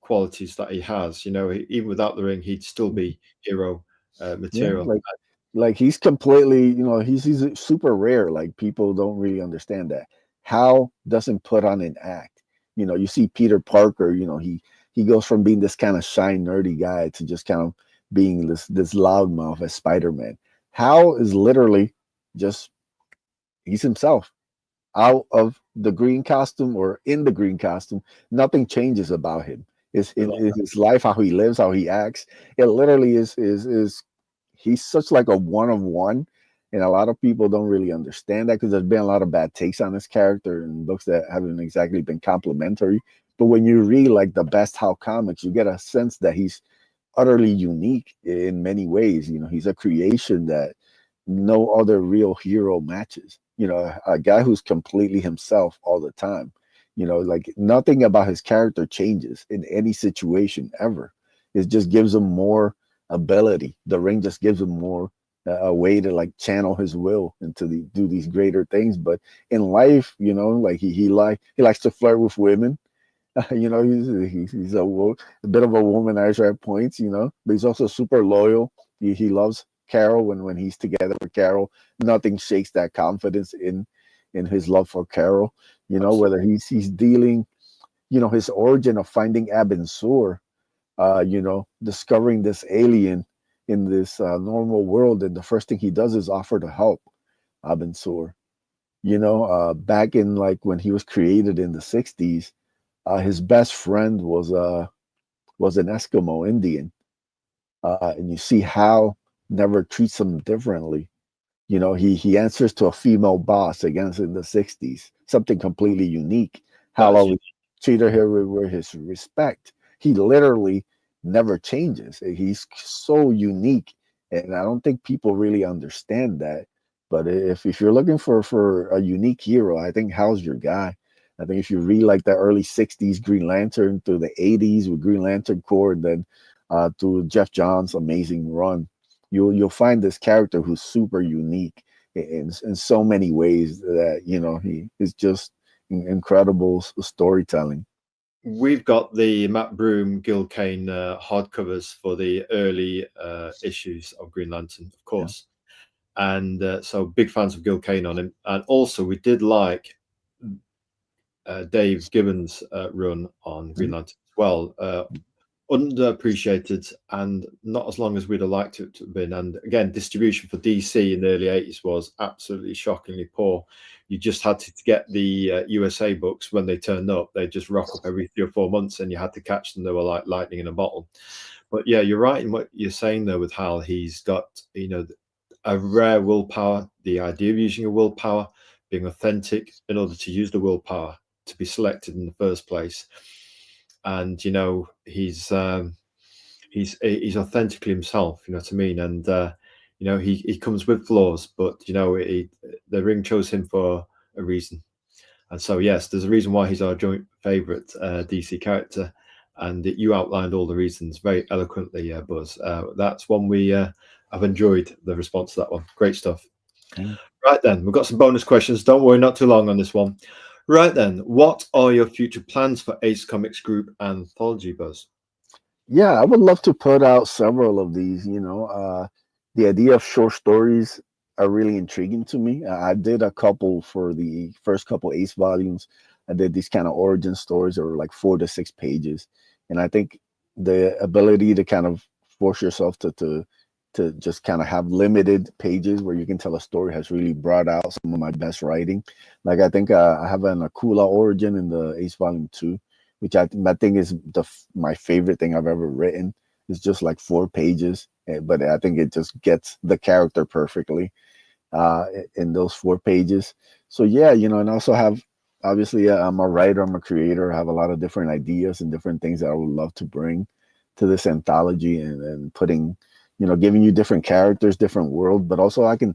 Speaker 1: qualities that he has. You know, even without the ring, he'd still be hero
Speaker 2: yeah,
Speaker 1: material.
Speaker 2: like he's completely, he's super rare. Like people don't really understand that. Hal doesn't put on an act. You see Peter Parker, he goes from being this kind of shy, nerdy guy to just kind of being this loudmouth as Spider-Man. Hal is literally just he's himself out of the green costume or in the green costume. Nothing changes about him. It's
Speaker 1: We
Speaker 2: in,
Speaker 1: like
Speaker 2: in his life, how he lives, how he acts. It literally is he's such like a one of one, and a lot of people don't really understand that because there's been a lot of bad takes on his character and books that haven't exactly been complimentary. But when you read like the best How comics, you get a sense that he's utterly unique in many ways. He's a creation that no other real hero matches. A guy who's completely himself all the time. Like nothing about his character changes in any situation ever. It just gives him more ability. The ring just gives him more a way to like channel his will and to do these greater things. But in life, like he likes to flirt with women. He's a bit of a womanizer at points, but he's also super loyal. He loves Carol when he's together with Carol. Nothing shakes that confidence in his love for Carol.
Speaker 1: absolutely.
Speaker 2: Whether he's dealing, his origin of finding Abin Sur, discovering this alien in this normal world, and the first thing he does is offer to help Abin Sur. Back in like when he was created in the '60s, his best friend was an Eskimo Indian, and you see how never treats him differently. He answers to a female boss against in the '60s, something completely unique. Hal
Speaker 1: That's you.
Speaker 2: always treated her with his respect. He literally never changes. He's so unique, and I don't think people really understand that. But if you're looking for a unique hero, I think Hal's your guy. I think if you read like the early '60s Green Lantern through the '80s with Green Lantern Corps, and then through Jeff Johns' amazing run, you'll find this character who's super unique in so many ways that he is just incredible storytelling.
Speaker 1: We've got the Matt Broom, Gil Kane hardcovers for the early issues of Green Lantern, of
Speaker 2: Yeah.
Speaker 1: course. And so big fans of Gil Kane on him. And also, we did like Dave Gibbons' run on Green
Speaker 2: Mhm.
Speaker 1: Lantern as well. Underappreciated and not as long as we'd have liked it to have been. And again, distribution for DC in the early 80s was absolutely shockingly poor. You just had to get the USA books when they turned up. They just rock up every 3 or 4 months, and you had to catch them. They were like lightning in a bottle. But yeah, you're right in what you're saying there with Hal. He's got a rare willpower. The idea of using a willpower, being authentic in order to use the willpower to be selected in the first place, and he's authentically himself. You know what I mean? And he comes with flaws, but the ring chose him for a reason. And so yes, there's a reason why he's our joint favorite DC character. And you outlined all the reasons very eloquently, Buzz. That's one we I've enjoyed the response to that one. Great stuff.
Speaker 2: Yeah.
Speaker 1: Right then, we've got some bonus questions. Don't worry, not too long on this one. Right then, what are your future plans for Ace Comics Group Anthology, Buzz?
Speaker 2: Yeah, I would love to put out several of these. The idea of short stories are really intriguing to me. I did a couple for the first couple Ace volumes. I did these kind of origin stories that were like 4 to 6 pages, and I think the ability to kind of force yourself to just kind of have limited pages where you can tell a story has really brought out some of my best writing. Like I think I have an Akula origin in the Ace Volume 2, which I think is my favorite thing I've ever written. It's just like 4 pages, but I think it just gets the character perfectly in those 4 pages. So yeah, and I also have obviously I'm a writer, I'm a creator. I have a lot of different ideas and different things that I would love to bring to this anthology and putting giving you different characters, different world, but also I can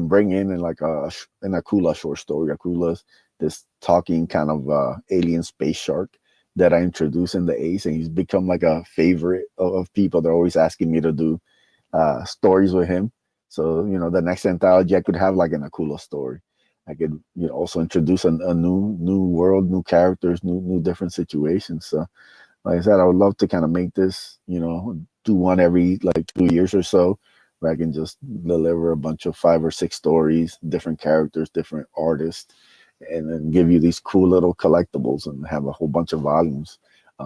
Speaker 2: bring in like an Akula short story. Akula's this talking kind of alien space shark that I introduced in the Ace, and he's become like a favorite of people. They're always asking me to do stories with him. So, the next anthology, I could have like an Akula story. I could, also introduce a new world, new characters, new different situations. So, like I said, I would love to kind of make this, do one every like 2 years or so, where I can just deliver a bunch of 5 or 6 stories, different characters, different artists, and then give you these cool little collectibles and have a whole bunch of volumes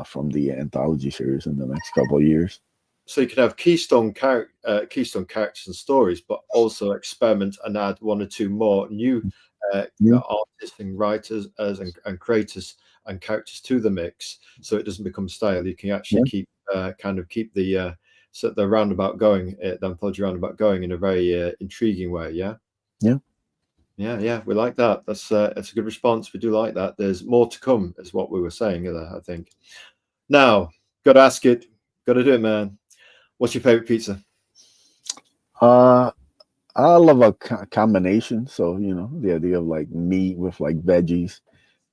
Speaker 2: from the anthology series in the next couple of years.
Speaker 1: So you can have keystone characters and stories, but also experiment and add 1 or 2 more new artists and writers and creators and characters to the mix, so it doesn't become stale. You can actually keep the roundabout going, the anthology roundabout going in a very intriguing way. Yeah, we like that. That's a good response. We do like that. There's more to come, is what we were saying there, I think. Now, got to ask it, got to do it, man. What's your favorite pizza?
Speaker 2: I love a combination. So, the idea of like meat with like veggies,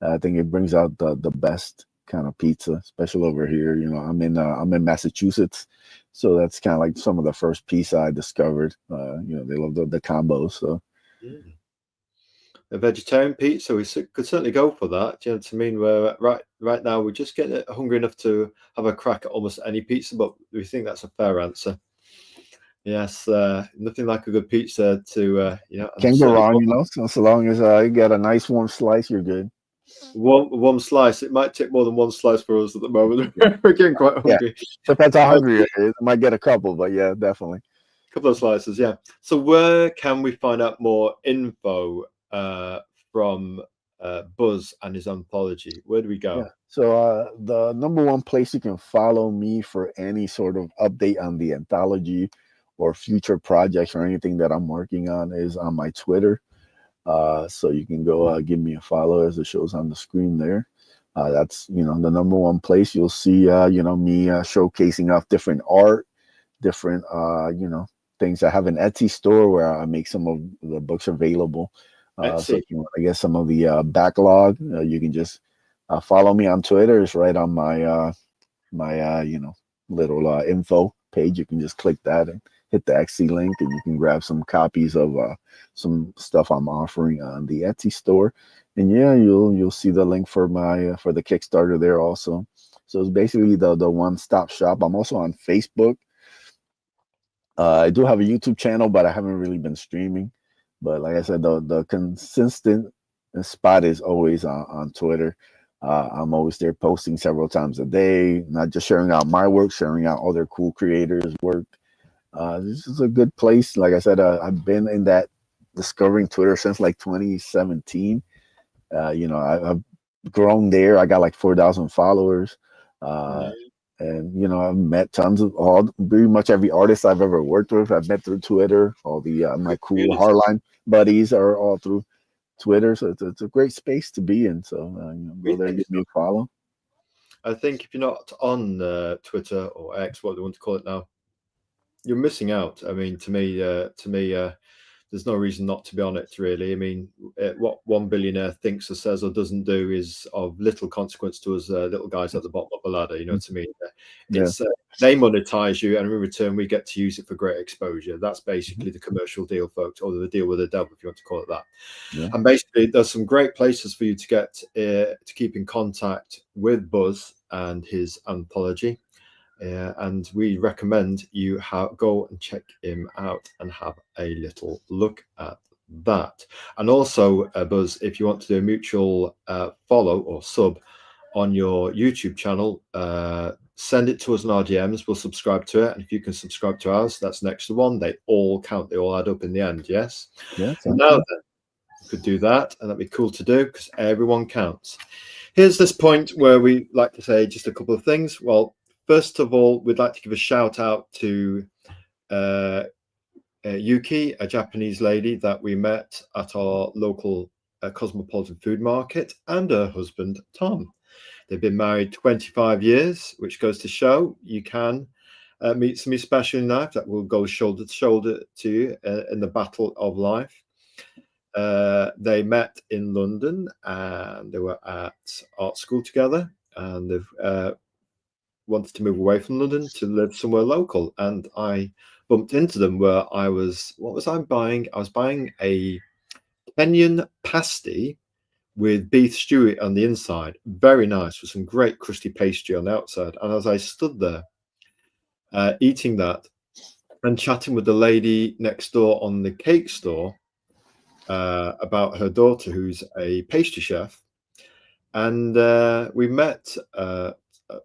Speaker 2: I think it brings out the best kind of pizza, especially over here. I'm in Massachusetts, so that's kind of like some of the first pizza I discovered. They love the combos. So
Speaker 1: a vegetarian pizza, we could certainly go for that. Do you know what I mean? Where right now we're just getting hungry enough to have a crack at almost any pizza, but we think that's a fair answer. Yes, nothing like a good pizza to
Speaker 2: can't go wrong. So long as you get a nice warm slice, you're good.
Speaker 1: One slice. It might take more than one slice for us at the moment. We're getting quite hungry.
Speaker 2: Depends how hungry it is. I might get a couple, but yeah, definitely.
Speaker 1: A couple of slices, yeah. So where can we find out more info from Buzz and his anthology? Where do we go?
Speaker 2: Yeah. So the number one place you can follow me for any sort of update on the anthology or future projects or anything that I'm working on is on my Twitter. So you can go give me a follow, as it shows on the screen there. That's the number one place you'll see me showcasing off different art, different things. I have an Etsy store where I make some of the books available. So if you want to get some of the backlog, you can just follow me on Twitter. It's right on my little info page. You can just click that and hit the Etsy link, and you can grab some copies of some stuff I'm offering on the Etsy store. And yeah, you'll see the link for my for the Kickstarter there also. So it's basically the one-stop shop. I'm also on Facebook. I do have a YouTube channel, but I haven't really been streaming. But like I said, the consistent spot is always on Twitter. I'm always there posting several times a day, not just sharing out my work, sharing out other cool creators' work. This is a good place. Like I said, I've been in that discovering Twitter since like 2017. I've grown there. I got like 4,000 followers. And I've met tons of pretty much every artist I've ever worked with. I've met through Twitter. All the my cool hardline buddies are all through Twitter. So it's a great space to be in. So go there and give me a follow.
Speaker 1: I think if you're not on Twitter or X, what they want to call it now, you're missing out. I mean, to me, there's no reason not to be on it, really. I mean, what one billionaire thinks or says or doesn't do is of little consequence to us little guys at the bottom of the ladder. You know what I mean? It's they monetize you, and in return, we get to use it for great exposure. That's basically the commercial deal, folks, or the deal with the devil, if you want to call it that. Yeah. And basically, there's some great places for you to get to keep in contact with Buzz and his anthology. And we recommend you go and check him out and have a little look at that. And also, Buzz, if you want to do a mutual follow or sub on your YouTube channel, send it to us in our DMs. We'll subscribe to it. And if you can subscribe to ours, that's next to one. They all count. They all add up in the end. Yes.
Speaker 2: Yeah.
Speaker 1: Now then, you could do that, and that'd be cool to do because everyone counts. Here's this point where we like to say just a couple of things. Well, first of all, we'd like to give a shout out to Yuki, a Japanese lady that we met at our local Cosmopolitan Food Market, and her husband, Tom. They've been married 25 years, which goes to show you can meets me special in life that will go shoulder to shoulder to you in the battle of life. They met in London and they were at art school together, and they've wanted to move away from London to live somewhere local. And I bumped into them where what was I buying? I was buying a Kenyan pasty with beef stew on the inside. Very nice, with some great crusty pastry on the outside. And as I stood there eating that and chatting with the lady next door on the cake store about her daughter, who's a pastry chef, and we met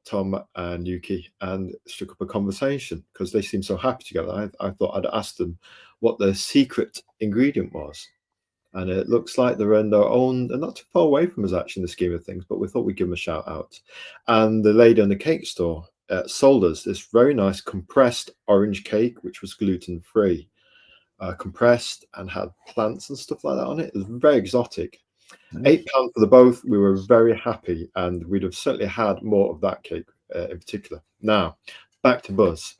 Speaker 1: Tom and Yuki and struck up a conversation because they seemed so happy together. I thought I'd ask them what their secret ingredient was. And it looks like they're in their own, they're not too far away from us actually in the scheme of things, but we thought we'd give them a shout out. And the lady in the cake store sold us this very nice compressed orange cake, which was gluten free, compressed and had plants and stuff like that on it. It was very exotic. £8 for the both. We were very happy, and we'd have certainly had more of that cake in particular. Now, back to Buzz.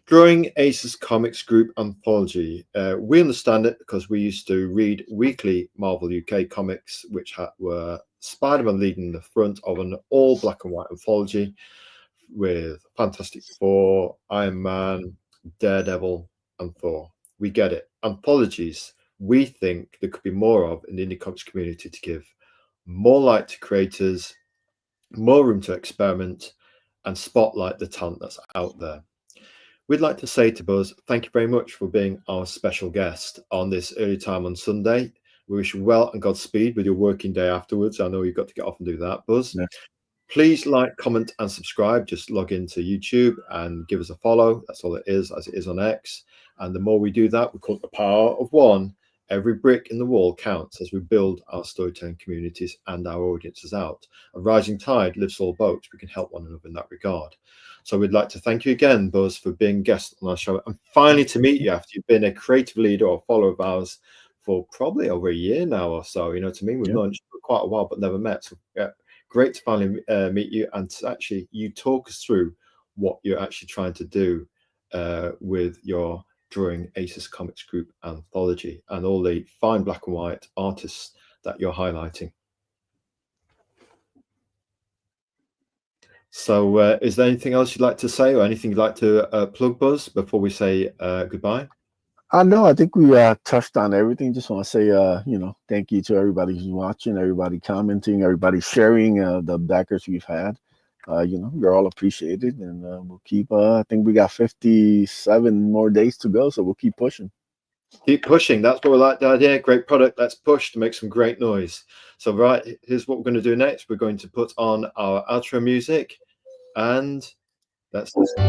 Speaker 1: Drawing Aces Comics Group Anthology. We understand it because we used to read weekly Marvel UK comics, which were Spider-Man leading the front of an all black and white anthology with Fantastic Four, Iron Man, Daredevil, and Thor. We get it. Anthologies, we think there could be more of in the indie comics community to give more light to creators, more room to experiment, and spotlight the talent that's out there. We'd like to say to Buzz, thank you very much for being our special guest on this early time on Sunday. We wish you well and Godspeed with your working day afterwards. I know you've got to get off and do that, Buzz. Yeah. Please like, comment, and subscribe. Just log into YouTube and give us a follow. That's all it is, as it is on X. And the more we do that, we call it the power of one. Every brick in the wall counts as we build our storytelling communities and our audiences out. A rising tide lifts all boats. We can help one another in that regard. So we'd like to thank you again, Buzz, for being guest on our show, and finally to meet you after you've been a creative leader or follower of ours for probably over a year now or so. You know, to me, we've known each other for quite a while, but never met. So yeah, great to finally meet you, and to actually you talk us through what you're actually trying to do with your Drawing Aces Comics Group anthology and all the fine black and white artists that you're highlighting. So is there anything else you'd like to say, or anything you'd like to plug, Buzz, before we say goodbye?
Speaker 2: No, I think we touched on everything. Just want to say, thank you to everybody who's watching, everybody commenting, everybody sharing, the backers we've had. You're all appreciated, and we'll keep, I think we got 57 more days to go, so we'll keep pushing.
Speaker 1: Keep pushing. That's what we like, the idea. Great product. Let's push to make some great noise. So right, here's what we're going to do next. We're going to put on our outro music, and let's listen.